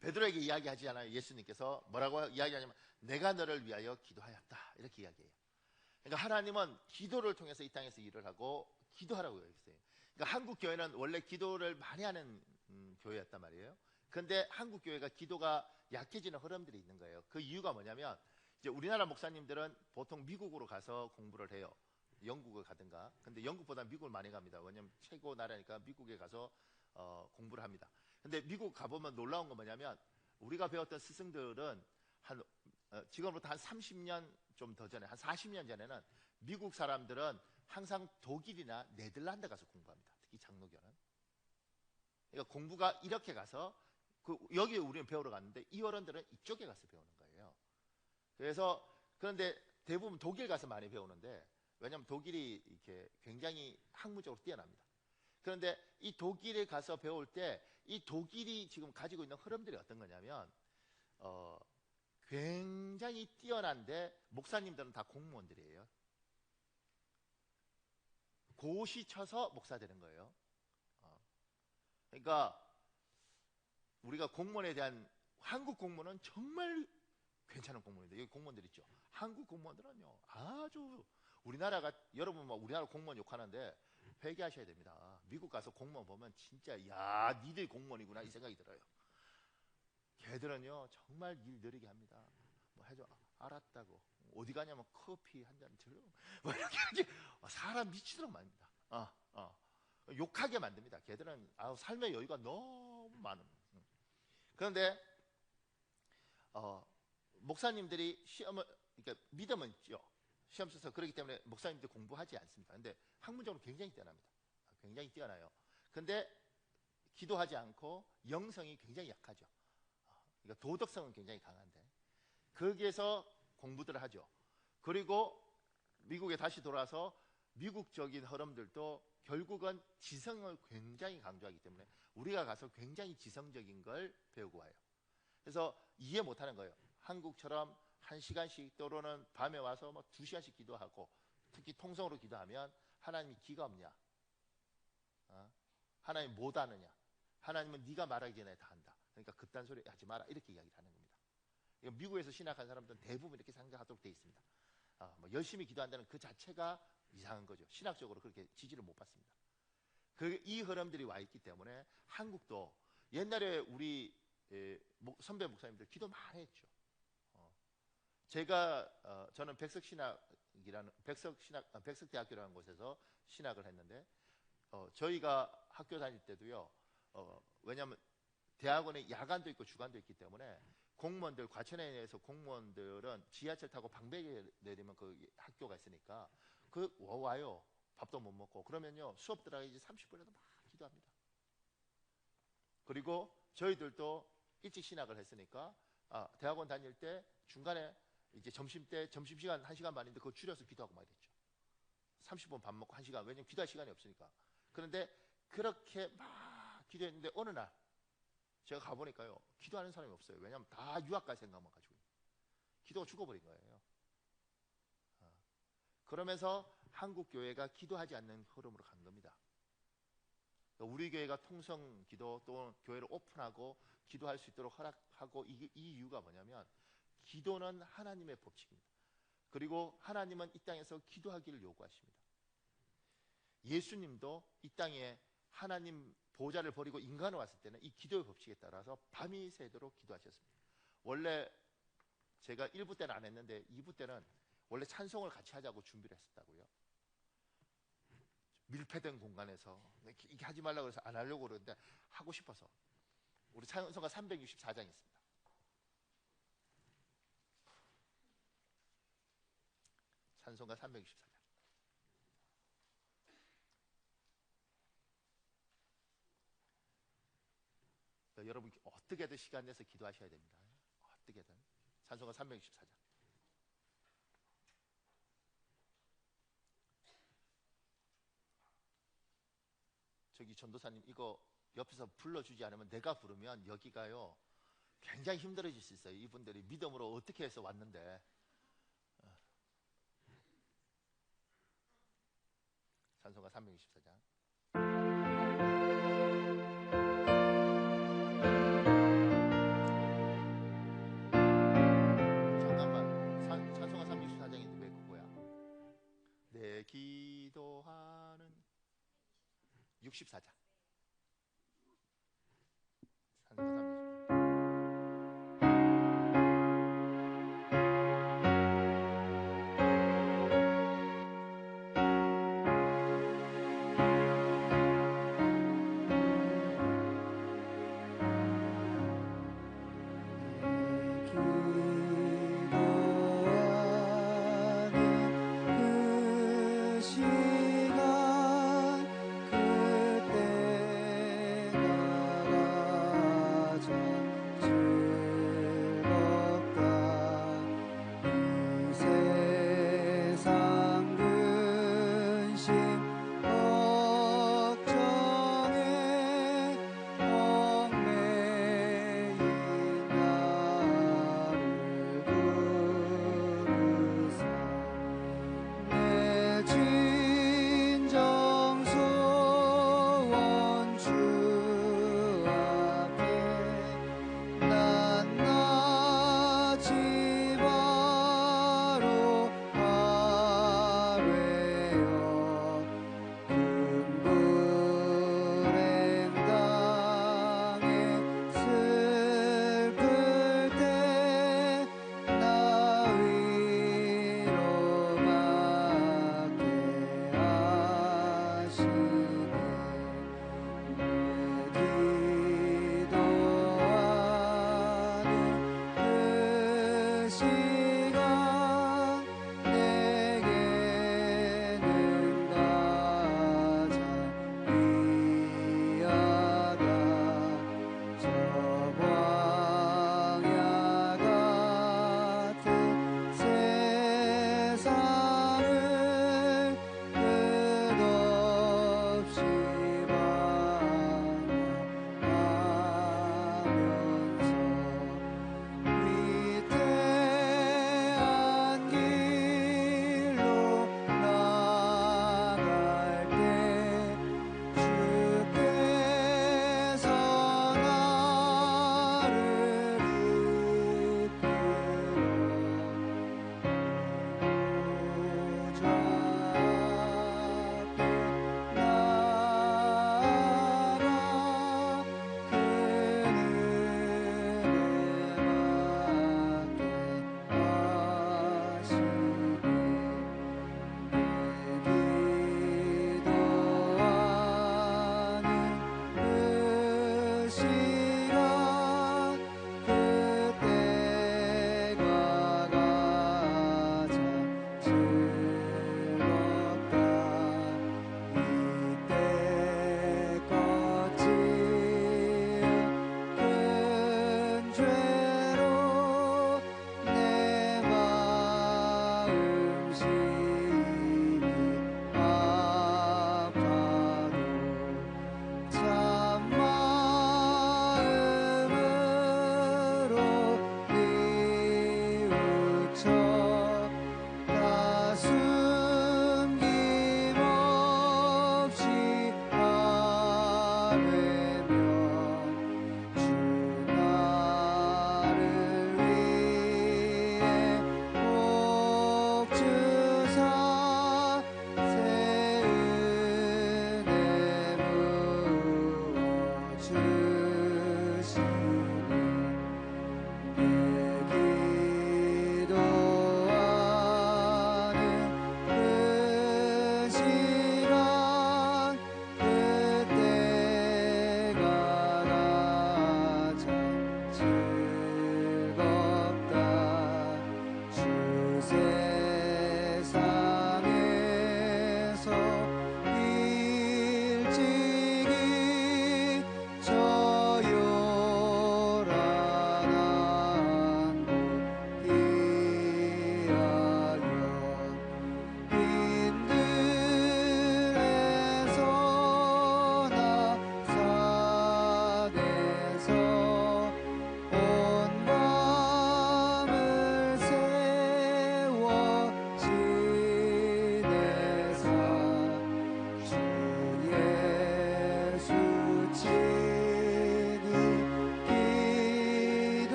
베드로에게 이야기하지 않아요. 예수님께서 뭐라고 이야기하냐면 내가 너를 위하여 기도하였다 이렇게 이야기해요. 그러니까 하나님은 기도를 통해서 이 땅에서 일을 하고 기도하라고 했어요. 그러니까 한국 교회는 원래 기도를 많이 하는 교회였단 말이에요. 그런데 한국 교회가 기도가 약해지는 흐름들이 있는 거예요. 그 이유가 뭐냐면 이제 우리나라 목사님들은 보통 미국으로 가서 공부를 해요. 영국을 가든가. 근데 영국보다 미국을 많이 갑니다. 왜냐면 최고 나라니까 미국에 가서 공부를 합니다. 근데 미국 가보면 놀라운 건 뭐냐면 우리가 배웠던 스승들은 지금부터 한 30년 좀 더 전에 한 40년 전에는 미국 사람들은 항상 독일이나 네덜란드 가서 공부합니다. 특히 장로교는. 그러니까 공부가 이렇게 가서 여기 우리는 배우러 갔는데 이 어른들은 이쪽에 가서 배우는 거예요. 그런데 대부분 독일 가서 많이 배우는데 왜냐하면 독일이 이렇게 굉장히 학문적으로 뛰어납니다. 그런데 이 독일에 가서 배울 때 이 독일이 지금 가지고 있는 흐름들이 어떤 거냐면 굉장히 뛰어난데 목사님들은 다 공무원들이에요. 고시 쳐서 목사 되는 거예요. 그러니까 우리가 공무원에 대한 한국 공무원은 정말 괜찮은 공무원인데 여기 공무원들 있죠. 한국 공무원들은요 아주 우리나라가 여러분 뭐 우리나라 공무원 욕하는데 회개하셔야 됩니다. 미국 가서 공무원 보면 진짜 야 니들 공무원이구나 이 생각이 들어요. 걔들은요 정말 일 느리게 합니다. 뭐 해줘 알았다고 어디 가냐면 커피 한 잔 들어 뭐 이렇게 사람 미치도록 만듭니다. 욕하게 만듭니다. 걔들은 삶의 여유가 너무 많은. 그런데 목사님들이 시험을 그러니까 믿음은 있죠. 시험 써서 그렇기 때문에 목사님들 공부하지 않습니다. 근데 학문적으로 굉장히 뛰어납니다. 굉장히 뛰어나요. 근데 기도하지 않고 영성이 굉장히 약하죠. 그러니까 도덕성은 굉장히 강한데 거기에서 공부들을 하죠. 그리고 미국에 다시 돌아서 미국적인 흐름들도 결국은 지성을 굉장히 강조하기 때문에 우리가 가서 굉장히 지성적인 걸 배우고 와요. 그래서 이해 못하는 거예요. 한국처럼 1시간씩 또는 밤에 와서 뭐 2시간씩 기도하고 특히 통성으로 기도하면 하나님이 기가 없냐? 하나님 못 아느냐? 하나님은 네가 말하기 전에 다 한다. 그러니까 그딴 소리 하지 마라 이렇게 이야기를 하는 겁니다. 미국에서 신학한 사람들은 대부분 이렇게 생각하도록 되어 있습니다. 뭐 열심히 기도한다는 그 자체가 이상한 거죠. 신학적으로 그렇게 지지를 못 받습니다. 이 흐름들이 와 있기 때문에 한국도 옛날에 우리 선배 목사님들 기도 많이 했죠. 저는 백석대학교라는 곳에서 신학을 했는데 저희가 학교 다닐 때도요. 왜냐하면 대학원에 야간도 있고 주간도 있기 때문에 공무원들 과천에서 공무원들은 지하철 타고 방배에 내리면 그 학교가 있으니까 와요. 밥도 못 먹고 그러면요 수업 들어가기 30분이라도 막 기도합니다. 그리고 저희들도 일찍 신학을 했으니까 대학원 다닐 때 중간에 이제 점심시간 1시간 반인데 그거 줄여서 기도하고 막 이랬죠. 30분 밥 먹고 1시간 왜냐면 기도할 시간이 없으니까. 그런데 그렇게 막 기도했는데 어느 날 제가 가보니까요 기도하는 사람이 없어요. 왜냐하면 다 유학갈 생각만 가지고 기도가 죽어버린 거예요. 그러면서 한국 교회가 기도하지 않는 흐름으로 간 겁니다. 우리 교회가 통성 기도 또 교회를 오픈하고 기도할 수 있도록 허락하고 이 이유가 뭐냐면 기도는 하나님의 법칙입니다. 그리고 하나님은 이 땅에서 기도하기를 요구하십니다. 예수님도 이 땅에 하나님 보좌를 버리고 인간을 왔을 때는 이 기도의 법칙에 따라서 밤이 새도록 기도하셨습니다. 원래 제가 1부 때는 안 했는데 2부 때는 원래 찬송을 같이 하자고 준비를 했었다고요. 밀폐된 공간에서 이게 하지 말라고 해서 안 하려고 그러는데 하고 싶어서 우리 찬송가 364장 있습니다. 찬송가 364장. 여러분 어떻게든 시간 내서 기도하셔야 됩니다. 어떻게든. 찬송가 364장. 저기 전도사님, 이거 옆에서 불러주지 않으면, 내가 부르면 여기가요 굉장히 힘들어질 수 있어요. 이분들이 믿음으로 어떻게 해서 왔는데. 찬송가 364장. 잠깐만, 찬송가 364장인데 왜 그거야? 내 기도하는 64장. 찬송가 364장. 그 시간 그때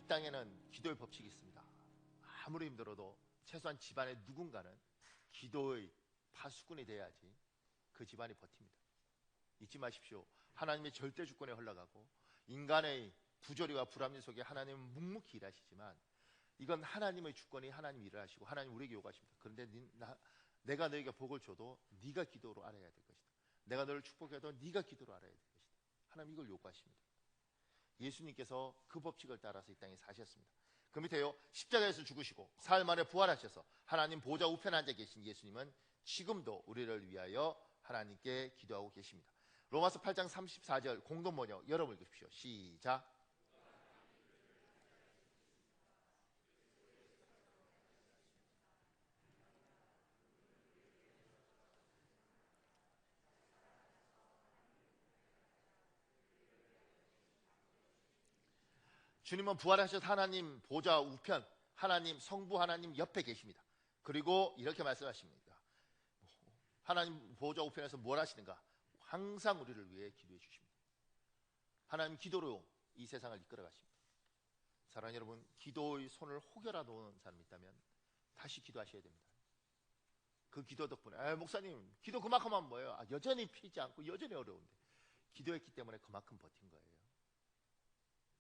땅에는 기도의 법칙이 있습니다. 아무리 힘들어도 최소한 집안의 누군가는 기도의 파수꾼이 돼야지 그 집안이 버팁니다. 잊지 마십시오. 하나님의 절대 주권에 흘러가고 인간의 부조리와 불합리 속에 하나님은 묵묵히 일하시지만 이건 하나님의 주권이 하나님 일을 하시고 하나님 우리에게 요구하십니다. 그런데 내가 너에게 복을 줘도 네가 기도로 알아야 될 것이다. 내가 너를 축복해도 네가 기도로 알아야 될 것이다. 하나님 이걸 요구하십니다. 예수님께서 그 법칙을 따라서 이 땅에 사셨습니다. 그 밑에요, 십자가에서 죽으시고 사흘 만에 부활하셔서 하나님 보좌 우편에 앉아 계신 예수님은 지금도 우리를 위하여 하나님께 기도하고 계십니다. 로마서 8장 34절 공동 번역 여러분 읽으십시오. 시작. 주님은 부활하셔서 하나님 보좌 우편, 하나님 성부 하나님 옆에 계십니다. 그리고 이렇게 말씀하십니다. 하나님 보좌 우편에서 뭘 하시는가? 항상 우리를 위해 기도해 주십니다. 하나님 기도로 이 세상을 이끌어 가십니다. 사랑하는 여러분, 기도의 손을 혹여라 놓은 사람이 있다면 다시 기도하셔야 됩니다. 그 기도 덕분에 목사님 기도 그만큼 하면 뭐예요? 여전히 피지 않고 여전히 어려운데 기도했기 때문에 그만큼 버틴 거예요.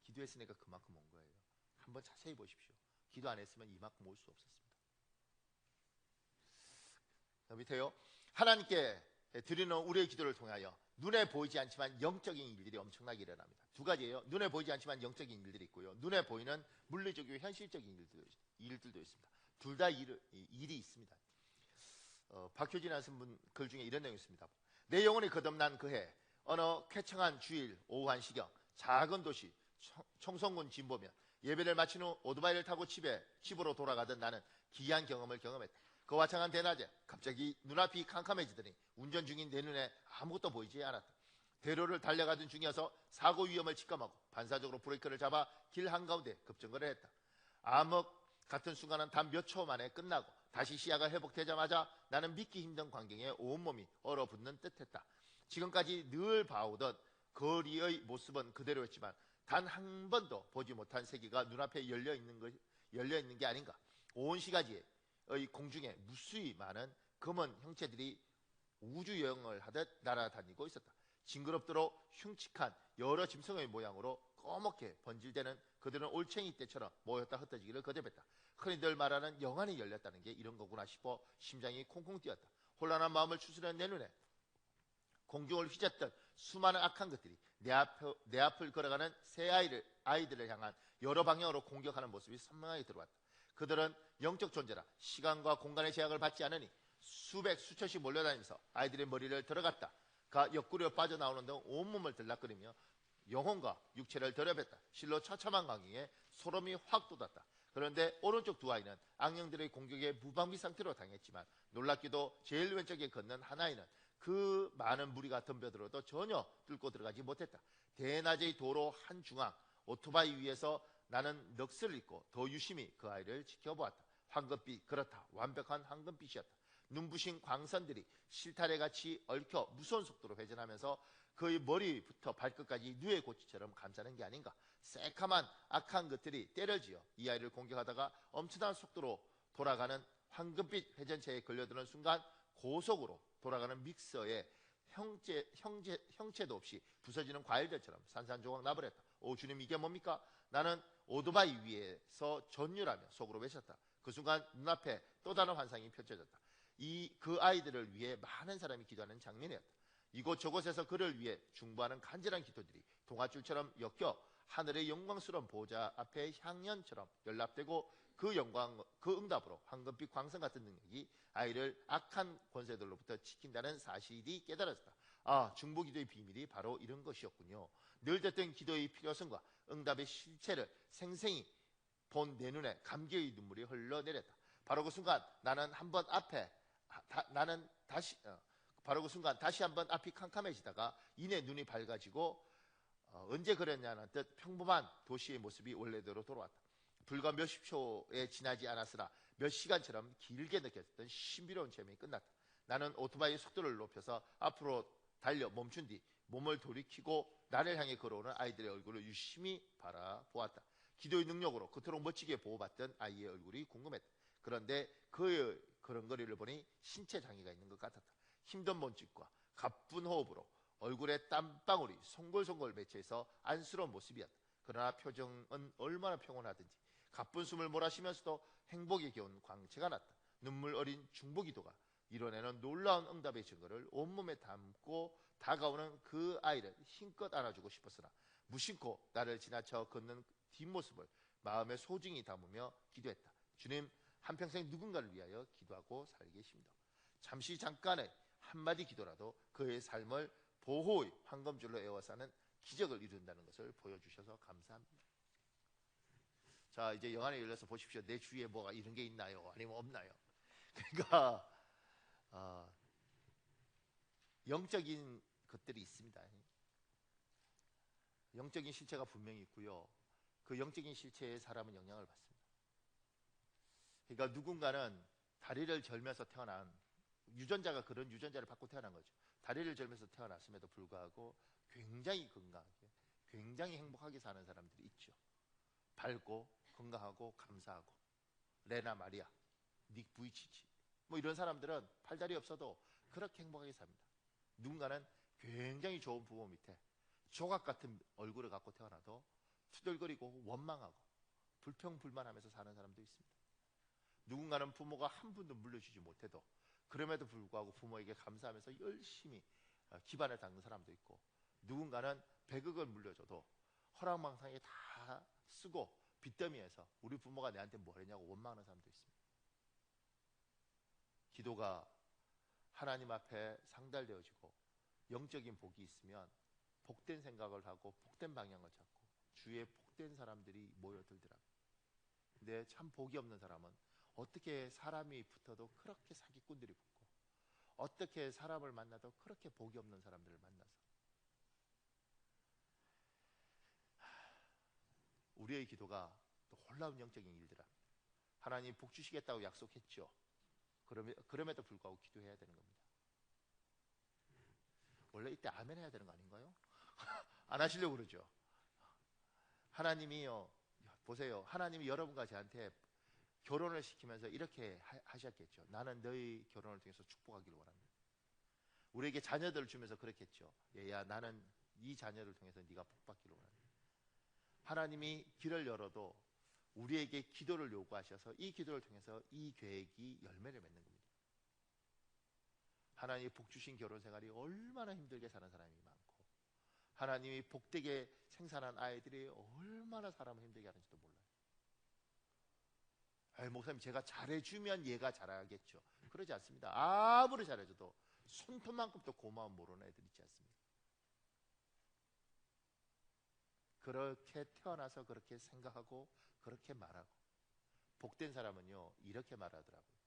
기도했으니까 그만큼 온 거예요. 한번 자세히 보십시오. 기도 안 했으면 이만큼 올 수 없었습니다. 밑에요, 하나님께 드리는 우리의 기도를 통하여 눈에 보이지 않지만 영적인 일들이 엄청나게 일어납니다. 두 가지예요. 눈에 보이지 않지만 영적인 일들이 있고요, 눈에 보이는 물리적이고 현실적인 일들도 있습니다. 둘 다 일이 있습니다. 박효진 아는 글 중에 이런 내용이 있습니다. 내 영혼이 거듭난 그해 어느 쾌청한 주일 오후 1시경 작은 도시 청송군 진보면 예배를 마친 후 오토바이를 타고 집으로 돌아가던 나는 기이한 경험을 경험했다. 그 화창한 대낮에 갑자기 눈앞이 캄캄해지더니 운전 중인 내 눈에 아무것도 보이지 않았다. 대로를 달려가던 중이어서 사고 위험을 직감하고 반사적으로 브레이크를 잡아 길 한가운데 급정거를 했다. 암흑 같은 순간은 단 몇 초 만에 끝나고 다시 시야가 회복되자마자 나는 믿기 힘든 광경에 온몸이 얼어붙는 듯했다. 지금까지 늘 봐오던 거리의 모습은 그대로였지만 단 한 번도 보지 못한 세계가 눈앞에 열려 있는 게 아닌가. 온 시가지의 공중에 무수히 많은 검은 형체들이 우주 여행을 하듯 날아다니고 있었다. 징그럽도록 흉측한 여러 짐승의 모양으로 꺼멓게 번질대는 그들은 올챙이 떼처럼 모였다 흩어지기를 거듭했다. 흔히들 말하는 영안이 열렸다는 게 이런 거구나 싶어 심장이 콩콩 뛰었다. 혼란한 마음을 추스르는 내 눈에 공중을 휘젓던 수많은 악한 것들이 내 앞을 걸어가는 새 아이들을 향한 여러 방향으로 공격하는 모습이 선명하게 들어왔다. 그들은 영적 존재라 시간과 공간의 제약을 받지 않으니 수천씩 몰려다니면서 아이들의 머리를 들어갔다. 가 옆구리로 빠져나오는 등 온몸을 들락거리며 영혼과 육체를 더럽혔다. 실로 처참한 광경에 소름이 확 돋았다. 그런데 오른쪽 두 아이는 악령들의 공격에 무방비 상태로 당했지만 놀랍게도 제일 왼쪽에 걷는 한 아이는 그 많은 무리가 덤벼들어도 전혀 뚫고 들어가지 못했다. 대낮의 도로 한 중앙 오토바이 위에서 나는 넋을 잃고 더 유심히 그 아이를 지켜보았다. 황금빛, 그렇다. 완벽한 황금빛이었다. 눈부신 광선들이 실타래같이 얽혀 무서운 속도로 회전하면서 그의 머리부터 발끝까지 누에 고치처럼 감싸는 게 아닌가. 새카만 악한 것들이 때려지어 이 아이를 공격하다가 엄청난 속도로 돌아가는 황금빛 회전체에 걸려드는 순간 고속으로 돌아가는 믹서에 형체도 없이 부서지는 과일들처럼 산산조각 나버렸다. 오 주님, 이게 뭡니까? 나는 오토바이 위에서 전율하며 속으로 외쳤다. 그 순간 눈앞에 또 다른 환상이 펼쳐졌다. 그 아이들을 위해 많은 사람이 기도하는 장면이었다. 이곳 저곳에서 그를 위해 중보하는 간절한 기도들이 동아줄처럼 엮여 하늘의 영광스러운 보좌 앞에 향연처럼 연락되고 그 응답으로 황금빛 광선 같은 능력이 아이를 악한 권세들로부터 지킨다는 사실이 깨달았다. 중보 기도의 비밀이 바로 이런 것이었군요. 늘 듣던 기도의 필요성과 응답의 실체를 생생히 본 내 눈에 감격의 눈물이 흘러내렸다. 바로 그 순간 다시 한번 앞이 캄캄해지다가 이내 눈이 밝아지고 언제 그랬냐는 듯 평범한 도시의 모습이 원래대로 돌아왔다. 불과 몇십 초에 지나지 않았으나 몇 시간처럼 길게 느꼈던 신비로운 체험이 끝났다. 나는 오토바이의 속도를 높여서 앞으로 달려 멈춘 뒤 몸을 돌이키고 나를 향해 걸어오는 아이들의 얼굴을 유심히 바라보았다. 기도의 능력으로 그토록 멋지게 보호받던 아이의 얼굴이 궁금했다. 그런데 그의 그런거리를 보니 신체 장애가 있는 것 같았다. 힘든 몸짓과 가쁜 호흡으로 얼굴에 땀방울이 송골송골 맺혀서 안쓰러운 모습이었다. 그러나 표정은 얼마나 평온하든지 가쁜 숨을 몰아쉬면서도 행복에 겨운 광채가 났다. 눈물 어린 중보기도가 이뤄내는 놀라운 응답의 증거를 온몸에 담고 다가오는 그 아이를 힘껏 안아주고 싶었으나 무심코 나를 지나쳐 걷는 뒷모습을 마음에 소중히 담으며 기도했다. 주님, 한평생 누군가를 위하여 기도하고 살게 하십니다. 잠시 잠깐의 한마디 기도라도 그의 삶을 보호의 황금줄로 에워싸는 기적을 이룬다는 것을 보여주셔서 감사합니다. 자, 이제 영안에 열려서 보십시오. 내 주위에 뭐가 이런 게 있나요? 아니면 없나요? 그러니까 영적인 것들이 있습니다. 영적인 실체가 분명히 있고요. 그 영적인 실체에 사람은 영향을 받습니다. 그러니까 누군가는 다리를 절면서 태어난 유전자가 그런 유전자를 받고 태어난 거죠. 다리를 절면서 태어났음에도 불구하고 굉장히 건강하게, 굉장히 행복하게 사는 사람들이 있죠. 밝고 건강하고 감사하고 레나 마리아, 닉 부이치치 뭐 이런 사람들은 팔다리 없어도 그렇게 행복하게 삽니다. 누군가는 굉장히 좋은 부모 밑에 조각 같은 얼굴을 갖고 태어나도 투덜거리고 원망하고 불평불만하면서 사는 사람도 있습니다. 누군가는 부모가 한 푼도 물려주지 못해도 그럼에도 불구하고 부모에게 감사하면서 열심히 기반을 닦는 사람도 있고, 누군가는 100억을 물려줘도 허락망상에 다 쓰고 빚더미에서 우리 부모가 내한테 뭘 했냐고 원망하는 사람도 있습니다. 기도가 하나님 앞에 상달되어지고 영적인 복이 있으면 복된 생각을 하고 복된 방향을 잡고 주위에 복된 사람들이 모여들더라고요. 근데 참 복이 없는 사람은 어떻게 사람이 붙어도 그렇게 사기꾼들이 붙고, 어떻게 사람을 만나도 그렇게 복이 없는 사람들을 만나서 우리의 기도가 또 놀라운 영적인 일들아. 하나님 복 주시겠다고 약속했죠. 그럼에도 불구하고 기도해야 되는 겁니다. 원래 이때 아멘 해야 되는 거 아닌가요? 안 하시려고 그러죠. 하나님이요, 보세요. 하나님이 여러분과 저한테 결혼을 시키면서 이렇게 하셨겠죠. 나는 너희 결혼을 통해서 축복하기를 원합니다. 우리에게 자녀들을 주면서 그렇겠죠. 얘야, 나는 이 자녀를 통해서 네가 복받기를 원합니다. 하나님이 길을 열어도 우리에게 기도를 요구하셔서 이 기도를 통해서 이 계획이 열매를 맺는 겁니다. 하나님이 복 주신 결혼 생활이 얼마나 힘들게 사는 사람이 많고, 하나님이 복되게 생산한 아이들이 얼마나 사람을 힘들게 하는지도 몰라요. 목사님, 제가 잘해주면 얘가 잘하겠죠. 그러지 않습니다. 아무리 잘해줘도 손톱만큼도 고마움 모르는 애들 있지 않습니까? 그렇게 태어나서 그렇게 생각하고 그렇게 말하고, 복된 사람은요 이렇게 말하더라고요.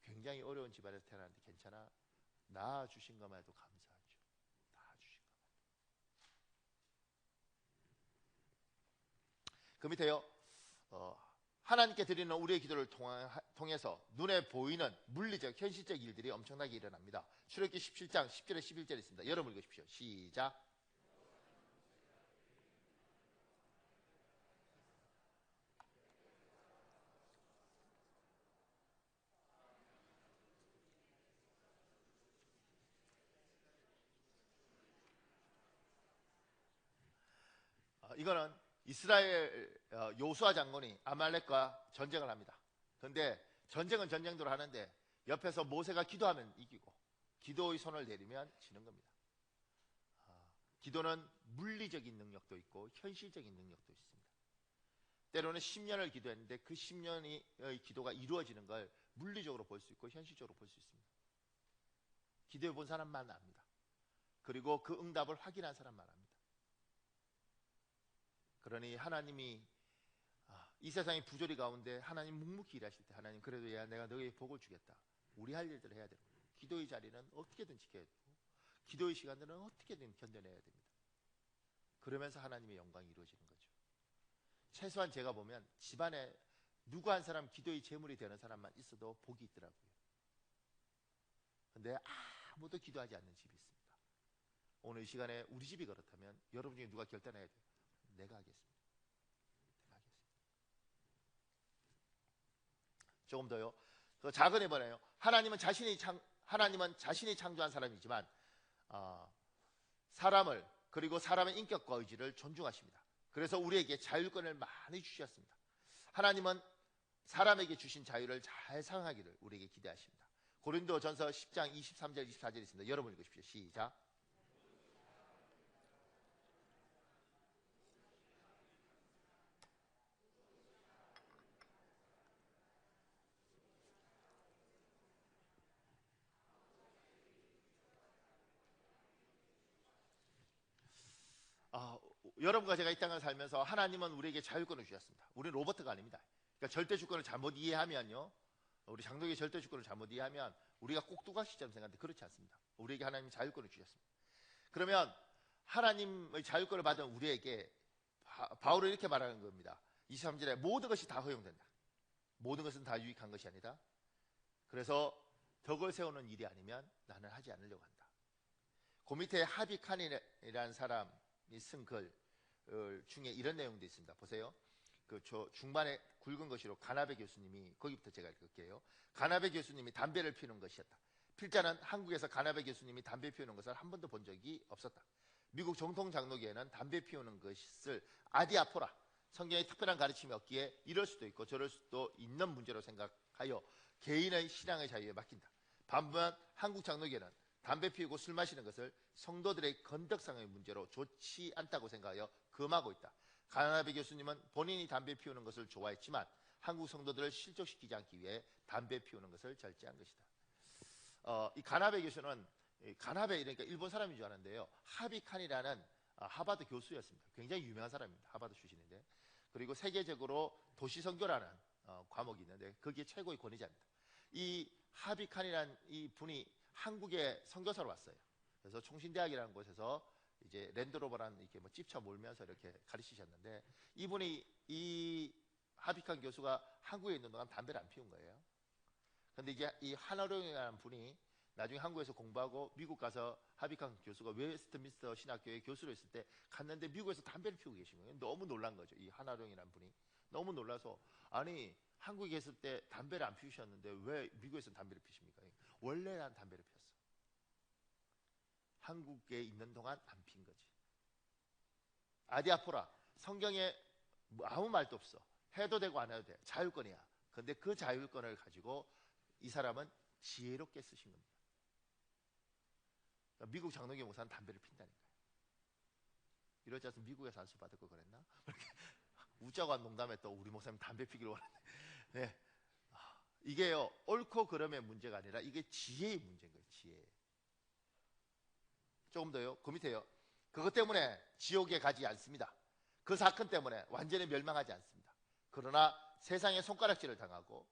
굉장히 어려운 집안에서 태어났는데 괜찮아? 낳아주신 것만 해도 감사하죠. 낳아주신 것만. 그 밑에요, 하나님께 드리는 우리의 기도를 통해서 눈에 보이는 물리적 현실적 일들이 엄청나게 일어납니다. 출애굽기 17장 10절에 11절에 있습니다. 여러분 읽으십시오. 시작. 이거는 이스라엘 요수아 장군이 아말렉과 전쟁을 합니다. 그런데 전쟁은 전쟁대로 하는데 옆에서 모세가 기도하면 이기고 기도의 손을 내리면 지는 겁니다. 기도는 물리적인 능력도 있고 현실적인 능력도 있습니다. 때로는 10년을 기도했는데 그 10년의 기도가 이루어지는 걸 물리적으로 볼 수 있고 현실적으로 볼 수 있습니다. 기도해 본 사람만 압니다. 그리고 그 응답을 확인한 사람만 압니다. 그러니 하나님이 이 세상의 부조리 가운데 하나님 묵묵히 일하실 때 하나님, 그래도 야, 내가 너에게 복을 주겠다. 우리 할 일들을 해야 되는 거예요. 기도의 자리는 어떻게든 지켜야 되고 기도의 시간들은 어떻게든 견뎌내야 됩니다. 그러면서 하나님의 영광이 이루어지는 거죠. 최소한 제가 보면 집안에 누구 한 사람 기도의 제물이 되는 사람만 있어도 복이 있더라고요. 근데 아무도 기도하지 않는 집이 있습니다. 오늘 이 시간에 우리 집이 그렇다면 여러분 중에 누가 결단해야 돼요? 내가 하겠습니다. 조금 더요. 그 작은 해보네요. 하나님은 자신이 창조한 사람이지만 사람을, 그리고 사람의 인격과 의지를 존중하십니다. 그래서 우리에게 자율권을 많이 주셨습니다. 하나님은 사람에게 주신 자유를 잘 사용하기를 우리에게 기대하십니다. 고린도전서 10장 23절 24절 있습니다. 여러분 읽으십시오. 시작. 여러분과 제가 이 땅을 살면서 하나님은 우리에게 자율권을 주셨습니다. 우리는 로버트가 아닙니다. 그러니까 절대 주권을 잘못 이해하면요, 우리 장독의 절대 주권을 잘못 이해하면 우리가 꼭두각시처럼 생각하는데 그렇지 않습니다. 우리에게 하나님이 자율권을 주셨습니다. 그러면 하나님의 자율권을 받은 우리에게 바울은 이렇게 말하는 겁니다. 23절에 모든 것이 다 허용된다. 모든 것은 다 유익한 것이 아니다. 그래서 덕을 세우는 일이 아니면 나는 하지 않으려고 한다. 그 밑에 하비칸이라는 사람이 쓴 글 중에 이런 내용도 있습니다. 보세요. 저 중반에 굵은 것으로 가나베 교수님이, 거기부터 제가 읽을게요. 가나베 교수님이 담배를 피우는 것이었다. 필자는 한국에서 가나베 교수님이 담배 피우는 것을 한 번도 본 적이 없었다. 미국 정통 장로교에는 담배 피우는 것을 아디아포라, 성경에 특별한 가르침이 없기에 이럴 수도 있고 저럴 수도 있는 문제로 생각하여 개인의 신앙의 자유에 맡긴다. 반면 한국 장로교는 담배 피우고 술 마시는 것을 성도들의 건덕상의 문제로 좋지 않다고 생각하여 금하고 있다. 가나베 교수님은 본인이 담배 피우는 것을 좋아했지만 한국 성도들을 실족시키지 않기 위해 담배 피우는 것을 절제한 것이다. 이 가나베 교수는, 가나베 그러니까 일본 사람인 줄 아는데요, 하비칸이라는 하버드 교수였습니다. 굉장히 유명한 사람입니다. 하버드 출신인데, 그리고 세계적으로 도시선교라는 과목이 있는데 거기에 최고의 권위자입니다. 이 하비칸이라는 이 분이 한국에 선교사로 왔어요. 그래서 총신대학이라는 곳에서 이제 랜드로버라는 이렇게 뭐 찝쳐 몰면서 이렇게 가르치셨는데, 이분이, 이 하비칸 교수가 한국에 있는 동안 담배를 안 피운 거예요. 근데 이제 이 한어룡이라는 분이 나중에 한국에서 공부하고 미국 가서, 하비칸 교수가 웨스트민스터 신학교에 교수로 있을 때 갔는데 미국에서 담배를 피우고 계신 거예요. 너무 놀란 거죠. 이 한어룡이라는 분이 너무 놀라서, 아니 한국에 계실 때 담배를 안 피우셨는데 왜 미국에서 담배를 피십니까? 원래 난 담배를 피웠어. 한국에 있는 동안 안 핀 거지. 아디아포라, 성경에 아무 말도 없어. 해도 되고 안 해도 돼. 자율권이야. 근데 그 자율권을 가지고 이 사람은 지혜롭게 쓰신 겁니다. 미국 장로교 목사는 담배를 핀다니까요. 이러지 않으면 미국에서 안수 받을 거 그랬나? 웃자고 한 농담에 또 우리 목사님 담배 피기를 원하는데, 네. 이게요, 옳고 그름의 문제가 아니라 이게 지혜의 문제인 거예요. 지혜. 조금 더요. 그 밑에요. 그것 때문에 지옥에 가지 않습니다. 그 사건 때문에 완전히 멸망하지 않습니다. 그러나 세상의 손가락질을 당하고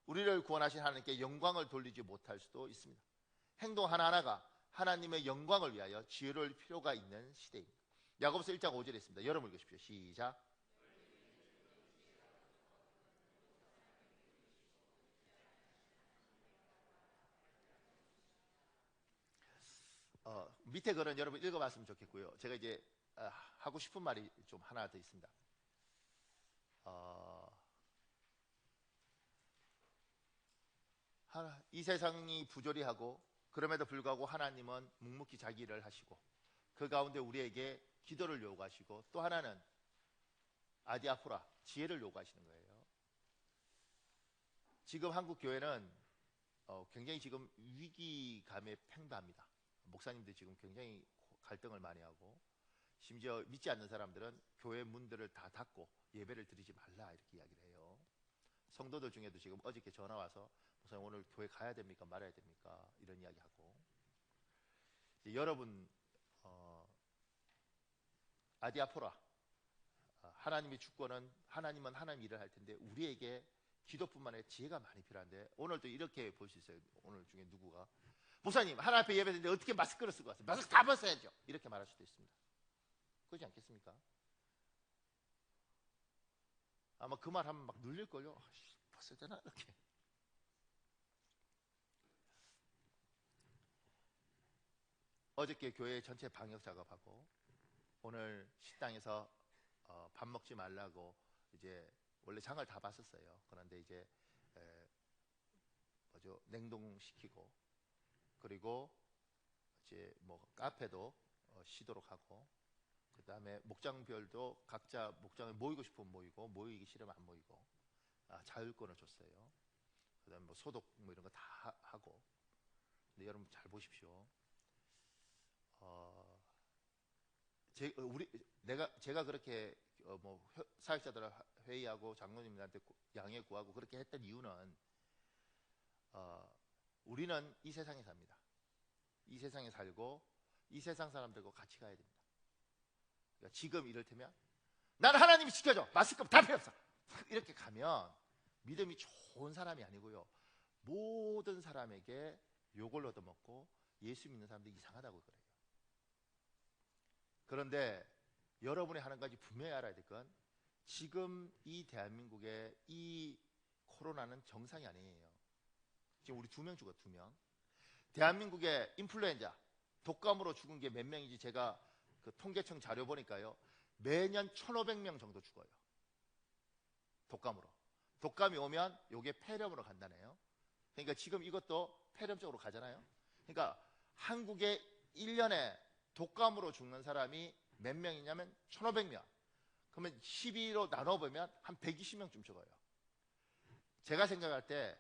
우리를 구원하신 하나님께 영광을 돌리지 못할 수도 있습니다. 행동 하나하나가 하나님의 영광을 위하여 지혜로울 필요가 있는 시대입니다. 야고보서 1장 5절에 있습니다. 여러분 읽으십시오. 시작. 밑에 글은 여러분 읽어봤으면 좋겠고요. 제가 이제 하고 싶은 말이 좀 하나 더 있습니다. 이 세상이 부조리하고 그럼에도 불구하고 하나님은 묵묵히 자기 일을 하시고 그 가운데 우리에게 기도를 요구하시고, 또 하나는 아디아포라, 지혜를 요구하시는 거예요. 지금 한국 교회는 굉장히 지금 위기감에 팽배합니다. 목사님들이 지금 굉장히 갈등을 많이 하고, 심지어 믿지 않는 사람들은 교회 문들을 다 닫고 예배를 드리지 말라 이렇게 이야기를 해요. 성도들 중에도 지금 어저께 전화 와서 목사님 오늘 교회 가야 됩니까 말아야 됩니까 이런 이야기하고, 여러분 아디아포라, 하나님의 주권은, 하나님은 하나님 일을 할 텐데 우리에게 기도뿐만 아니라 지혜가 많이 필요한데, 오늘도 이렇게 볼 수 있어요. 오늘 중에 누구가 목사님 하나님 앞에 예배드리는데 어떻게 마스크를 쓰고 왔어요? 마스크 다 벗어야죠. 이렇게 말할 수도 있습니다. 그렇지 않겠습니까? 아마 그 말 하면 막 눌릴걸요. 벗어야 되나? 이렇게. 어저께 교회 전체 방역 작업하고 오늘 식당에서 밥 먹지 말라고 이제 원래 장을 다 봤었어요. 그런데 이제 냉동시키고, 그리고 이제 뭐 카페도 쉬도록 하고, 그 다음에 목장별도 각자 목장에 모이고 싶으면 모이고, 모이기 싫으면 안 모이고, 자율권을 줬어요. 그 다음에 뭐 소독 뭐 이런 거 다 하고. 근데 여러분 잘 보십시오. 제가 그렇게 뭐 사역자들 회의하고 장로님들한테 양해 구하고 그렇게 했던 이유는, 우리는 이 세상에 삽니다. 이 세상에 살고 이 세상 사람들과 같이 가야 됩니다. 그러니까 지금 이를테면 나는 하나님이 지켜줘, 마스크 다 필요 없어, 이렇게 가면 믿음이 좋은 사람이 아니고요, 모든 사람에게 욕을 얻어먹고 예수 믿는 사람들이 이상하다고 그래요. 그런데 여러분이 하는 가지 분명히 알아야 될 건, 지금 이 대한민국의 이 코로나는 정상이 아니에요. 지금 우리 2명 죽어, 2명. 대한민국의 인플루엔자 독감으로 죽은 게 몇 명인지 제가 그 통계청 자료 보니까요, 매년 1,500명 정도 죽어요. 독감으로. 독감이 오면 요게 폐렴으로 간다네요. 그러니까 지금 이것도 폐렴 쪽으로 가잖아요. 그러니까 한국에 1년에 독감으로 죽는 사람이 몇 명이냐면 1,500명. 그러면 12로 나눠보면 한 120명쯤 죽어요. 제가 생각할 때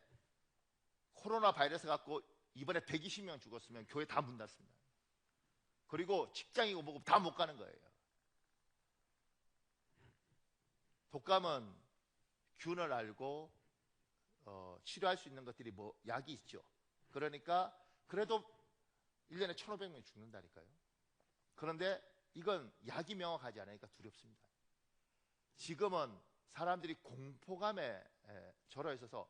코로나 바이러스 갖고 이번에 120명 죽었으면 교회 다 문 닫습니다. 그리고 직장이고 뭐고 다 못 가는 거예요. 독감은 균을 알고 치료할 수 있는 것들이 뭐 약이 있죠. 그러니까 그래도 1년에 1,500명이 죽는다니까요. 그런데 이건 약이 명확하지 않으니까 두렵습니다. 지금은 사람들이 공포감에 절어 있어서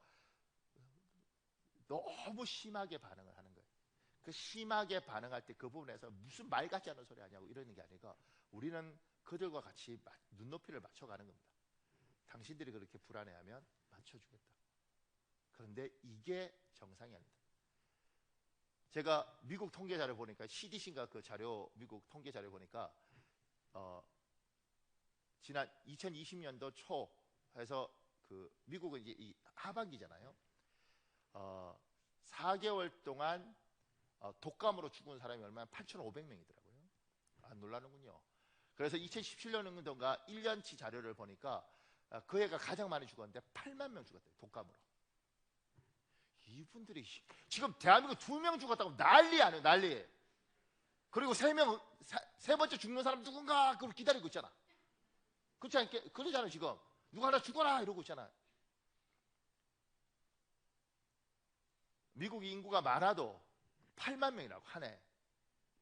너무 심하게 반응을 하는 거예요. 그 심하게 반응할 때 그 부분에서 무슨 말 같지 않은 소리 하냐고 이러는 게 아니라, 우리는 그들과 같이 눈높이를 맞춰가는 겁니다. 당신들이 그렇게 불안해하면 맞춰주겠다. 그런데 이게 정상이 아닙니다. 제가 미국 통계 자료 보니까, CDC인가 그 자료, 미국 통계 자료 보니까 지난 2020년도 초 해서 그 미국은 이제 이 하반기잖아요. 4개월 동안 독감으로 죽은 사람이 얼마나 8,500명이더라고요. 놀라는군요. 그래서 2017년인가 1년치 자료를 보니까 그 해가 가장 많이 죽었는데 8만 명 죽었대요, 독감으로. 이분들이 지금 대한민국 2명 죽었다고 난리 아니에요, 난리. 그리고 세 번째 죽는 사람 누군가 그걸 기다리고 있잖아. 그렇지 않게 그러잖아요. 지금 누가 하나 죽어라 이러고 있잖아요. 미국 인구가 많아도 8만 명이라고, 한 해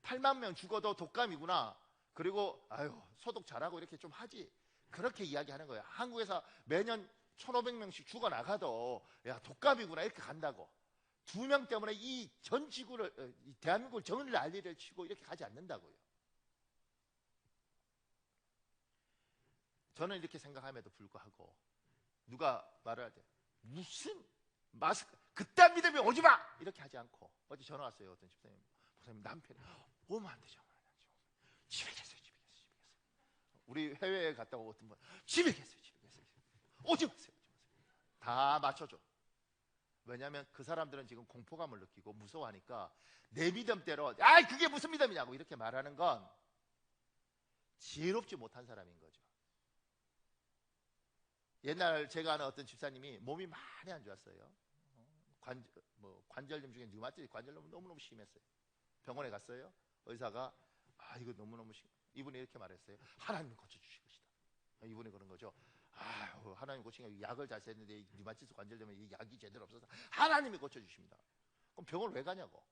8만 명 죽어도 독감이구나, 그리고 아유 소독 잘하고 이렇게 좀 하지, 그렇게 이야기하는 거예요. 한국에서 매년 1,500명씩 죽어나가도 야 독감이구나 이렇게 간다고. 2명 때문에 이 전 지구를, 이 대한민국을 정을 난리를 치고 이렇게 가지 않는다고요. 저는 이렇게 생각함에도 불구하고 누가 말을 할 때 무슨 마스크 그딴 믿음이 오지 마 이렇게 하지 않고, 어제 전화 왔어요. 어떤 집사님, 목사님 남편이 오면 안 되죠. 집에 계세요, 집에 계세요. 우리 해외에 갔다 오고 어떤 분 집에 계세요, 집에 계세요. 오지 마세요. 다 맞춰줘. 왜냐하면 그 사람들은 지금 공포감을 느끼고 무서워하니까 내 믿음대로 그게 무슨 믿음이냐고 이렇게 말하는 건 지혜롭지 못한 사람인 거죠. 옛날 제가 아는 어떤 집사님이 몸이 많이 안 좋았어요. 관절염 중에 류마티스 관절염 너무너무 심했어요. 병원에 갔어요. 의사가 이거 너무너무 심. 이분이 이렇게 말했어요. 하나님 고쳐주실 것이다. 이분이 그런 거죠. 하나님 고치니까 약을 잘 썼는데 류마티스 관절염에 이 약이 제대로 없어서 하나님이 고쳐주십니다. 그럼 병원을 왜 가냐고.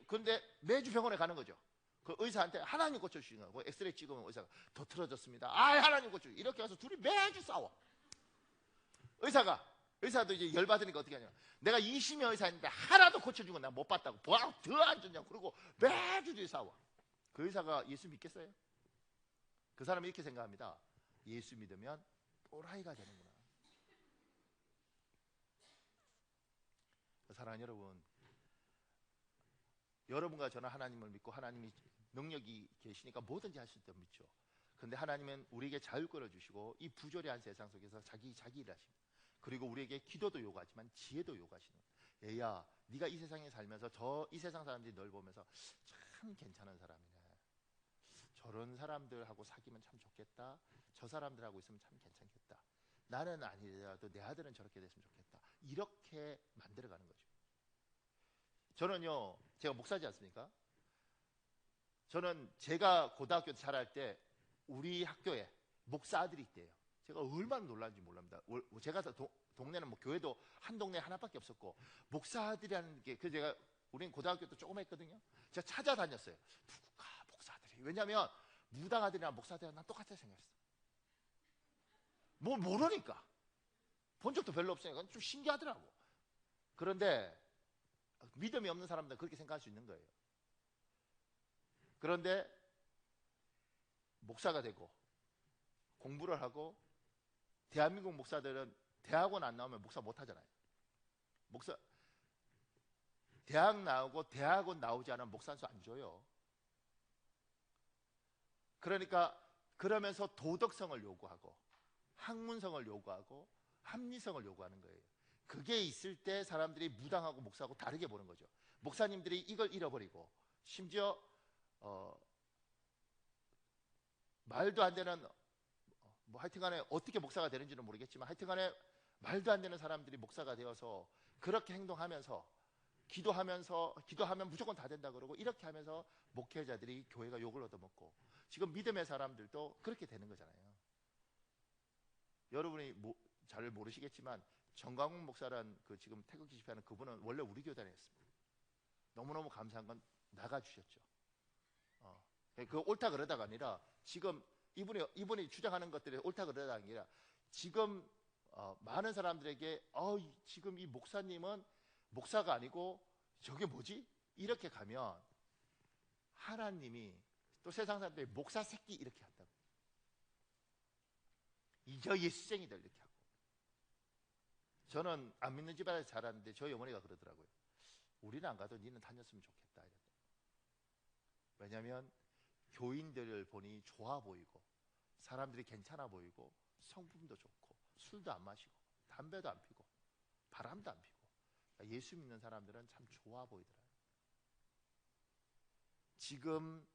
그런데 매주 병원에 가는 거죠. 그 의사한테 하나님 고쳐주시는 거고, 엑스레이 찍으면 의사가 더 틀어졌습니다. 하나님 고쳐. 이렇게 해서 둘이 매주 싸워. 의사도 이제 열받으니까 어떻게 하냐. 내가 20년 의사인데 하나도 고쳐준 건 내가 못 봤다고. 뭐하고 더 안 좋냐고. 그러고 매주 둘이 싸워. 그 의사가 예수 믿겠어요? 그 사람이 이렇게 생각합니다. 예수 믿으면 또라이가 되는구나. 사랑하는 여러분, 여러분과 저는 하나님을 믿고 하나님이 능력이 계시니까 뭐든지 할 수 있다고 믿죠. 그런데 하나님은 우리에게 자율권을 주시고 이 부조리한 세상 속에서 자기 일을 하십니다. 그리고 우리에게 기도도 요구하지만 지혜도 요구하시는 거예요. 얘야, 네가 이 세상에 살면서 이 세상 사람들이 널 보면서 참 괜찮은 사람이네, 저런 사람들하고 사귀면 참 좋겠다, 저 사람들하고 있으면 참 괜찮겠다, 나는 아니더라도 내 아들은 저렇게 됐으면 좋겠다, 이렇게 만들어가는 거죠. 저는요, 제가 목사지 않습니까? 저는 제가 고등학교 때 자랄 때 우리 학교에 목사 아들이 있대요. 제가 얼마나 놀랐는지 몰랍니다. 제가 동네는 뭐 교회도 한 동네 하나밖에 없었고, 목사 아들이라는 게, 그 제가, 우린 고등학교 때 조금 했거든요. 제가 찾아다녔어요. 누구가 목사 아들이? 왜냐면 무당 아들이랑 목사 아들이랑 난 똑같이 생겼어. 뭐 모르니까, 본 적도 별로 없으니까 좀 신기하더라고. 그런데 믿음이 없는 사람들은 그렇게 생각할 수 있는 거예요. 그런데 목사가 되고 공부를 하고, 대한민국 목사들은 대학원 안 나오면 목사 못 하잖아요. 대학 나오고 대학원 나오지 않으면 목사수 안 줘요. 그러니까 그러면서 도덕성을 요구하고 학문성을 요구하고 합리성을 요구하는 거예요. 그게 있을 때 사람들이 무당하고 목사하고 다르게 보는 거죠. 목사님들이 이걸 잃어버리고, 심지어 말도 안 되는, 뭐 하여튼간에 어떻게 목사가 되는지는 모르겠지만, 하여튼간에 말도 안 되는 사람들이 목사가 되어서 그렇게 행동하면서, 기도하면 무조건 다 된다 그러고, 이렇게 하면서 목회자들이 교회가 욕을 얻어먹고, 지금 믿음의 사람들도 그렇게 되는 거잖아요. 여러분이 잘 모르시겠지만 정광훈 목사란 그 지금 태극기 집회하는 그분은 원래 우리 교단에 있습니다. 너무너무 감사한 건 나가주셨죠. 그 옳다 그러다가 아니라, 지금 이분이 주장하는 것들이 옳다 그러다가 아니라, 지금 많은 사람들에게 지금 이 목사님은 목사가 아니고 저게 뭐지? 이렇게 가면 하나님이 또 세상 사람들이 목사 새끼 이렇게 한다고, 저 예수쟁이들 이렇게 하고. 저는 안 믿는 집안에서 자랐는데 저희 어머니가 그러더라고요. 우리는 안 가도 니는 다녔으면 좋겠다. 왜냐하면 교인들을 보니 좋아 보이고, 사람들이 괜찮아 보이고, 성품도 좋고, 술도 안 마시고, 담배도 안 피고, 바람도 안 피고, 예수 믿는 사람들은 참 좋아 보이더라고요. 지금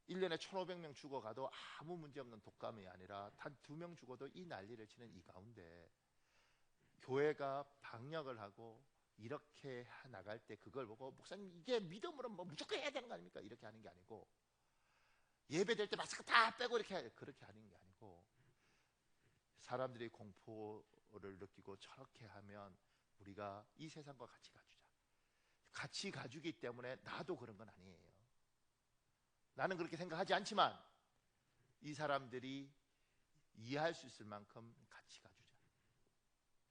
1년에 1,500명 죽어가도 아무 문제 없는 독감이 아니라 단 2명 죽어도 이 난리를 치는 이 가운데, 교회가 방역을 하고 이렇게 나갈 때 그걸 보고, 목사님 이게 믿음으로 뭐 무조건 해야 되는 거 아닙니까? 이렇게 하는 게 아니고, 예배 될 때 마스크 다 빼고 그렇게 하는 게 아니고, 사람들이 공포를 느끼고 저렇게 하면 우리가 이 세상과 같이 가주자. 같이 가주기 때문에 나도 그런 건 아니에요. 나는 그렇게 생각하지 않지만 이 사람들이 이해할 수 있을 만큼 같이 가주자.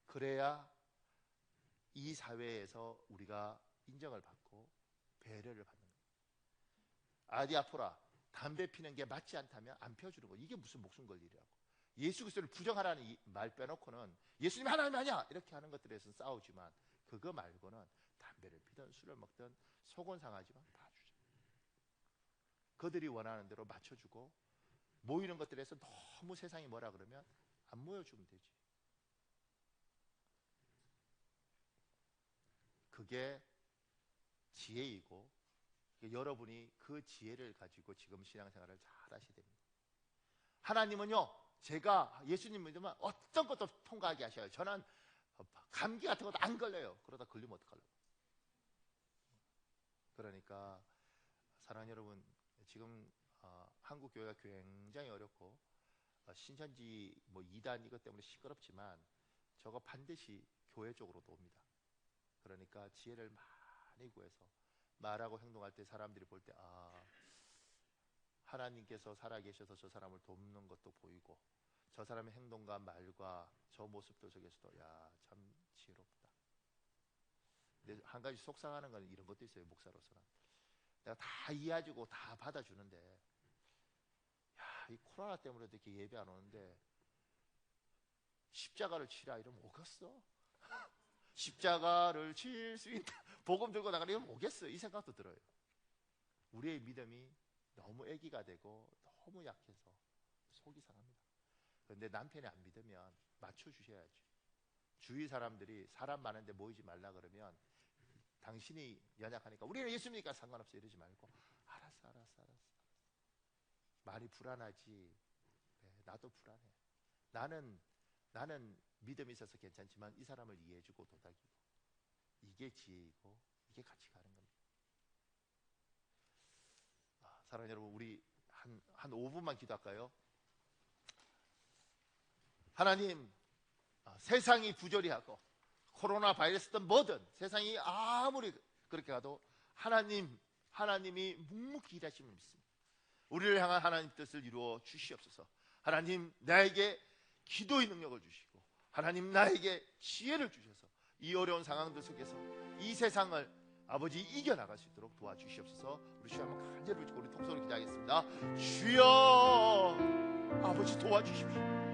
그래야 이 사회에서 우리가 인정을 받고 배려를 받는 거예요. 아디아포라, 담배 피는 게 맞지 않다면 안 펴주는 거예요. 이게 무슨 목숨 걸 일이라고. 예수 그리스도를 부정하라는 말 빼놓고는 예수님 하나님 아니야 이렇게 하는 것들에서 싸우지만, 그거 말고는 담배를 피든 술을 먹든 속은 상하지만 봐주자. 그들이 원하는 대로 맞춰주고, 모이는 것들에서 너무 세상이 뭐라 그러면 안 모여주면 되지. 그게 지혜이고, 여러분이 그 지혜를 가지고 지금 신앙생활을 잘 하셔야 됩니다. 하나님은요, 제가 예수님 믿으면 어떤 것도 통과하게 하셔요. 저는 감기 같은 것도 안 걸려요. 그러다 걸리면 어떡하려고. 그러니까 사랑하는 여러분, 지금 한국 교회가 굉장히 어렵고, 신천지 뭐 이단 이것 때문에 시끄럽지만 저거 반드시 교회 쪽으로도 옵니다. 그러니까 지혜를 많이 구해서 말하고 행동할 때 사람들이 볼 때, 하나님께서 살아계셔서 저 사람을 돕는 것도 보이고, 저 사람의 행동과 말과 저 모습도 속에서도 참 지혜롭다. 근데 한 가지 속상하는 건 이런 것도 있어요. 목사로서는 내가 다 이해해주고 다 받아주는데, 이 코로나 때문에 이렇게 예배 안 오는데 십자가를 치라 이러면 오겠어? 십자가를 칠 수 있다, 복음 들고 나가려 이러면 오겠어? 이 생각도 들어요. 우리의 믿음이 너무 애기가 되고 너무 약해서 속이 상합니다. 그런데 남편이 안 믿으면 맞춰주셔야지. 주위 사람들이 사람 많은데 모이지 말라 그러면 당신이 연약하니까 우리는 예수 믿으니까 상관없어 이러지 말고 알았어. 많이 불안하지. 네, 나도 불안해. 나는 믿음이 있어서 괜찮지만 이 사람을 이해해주고 도닥이고, 이게 지혜이고 이게 같이 가는 겁니다. 사랑하는 여러분, 우리 한 5분만 기도할까요? 하나님, 세상이 부조리 하고 코로나 바이러스든 뭐든 세상이 아무리 그렇게 가도 하나님이 묵묵히 일하심을 믿습니다. 우리를 향한 하나님 뜻을 이루어 주시옵소서. 하나님, 나에게 기도의 능력을 주시고 하나님 나에게 지혜를 주셔서 이 어려운 상황들 속에서 이 세상을 아버지 이겨나갈 수 있도록 도와주시옵소서. 우리 주여 한번 간절히 부르고 우리 통성으로 기도하겠습니다. 주여, 아버지 도와주십시오.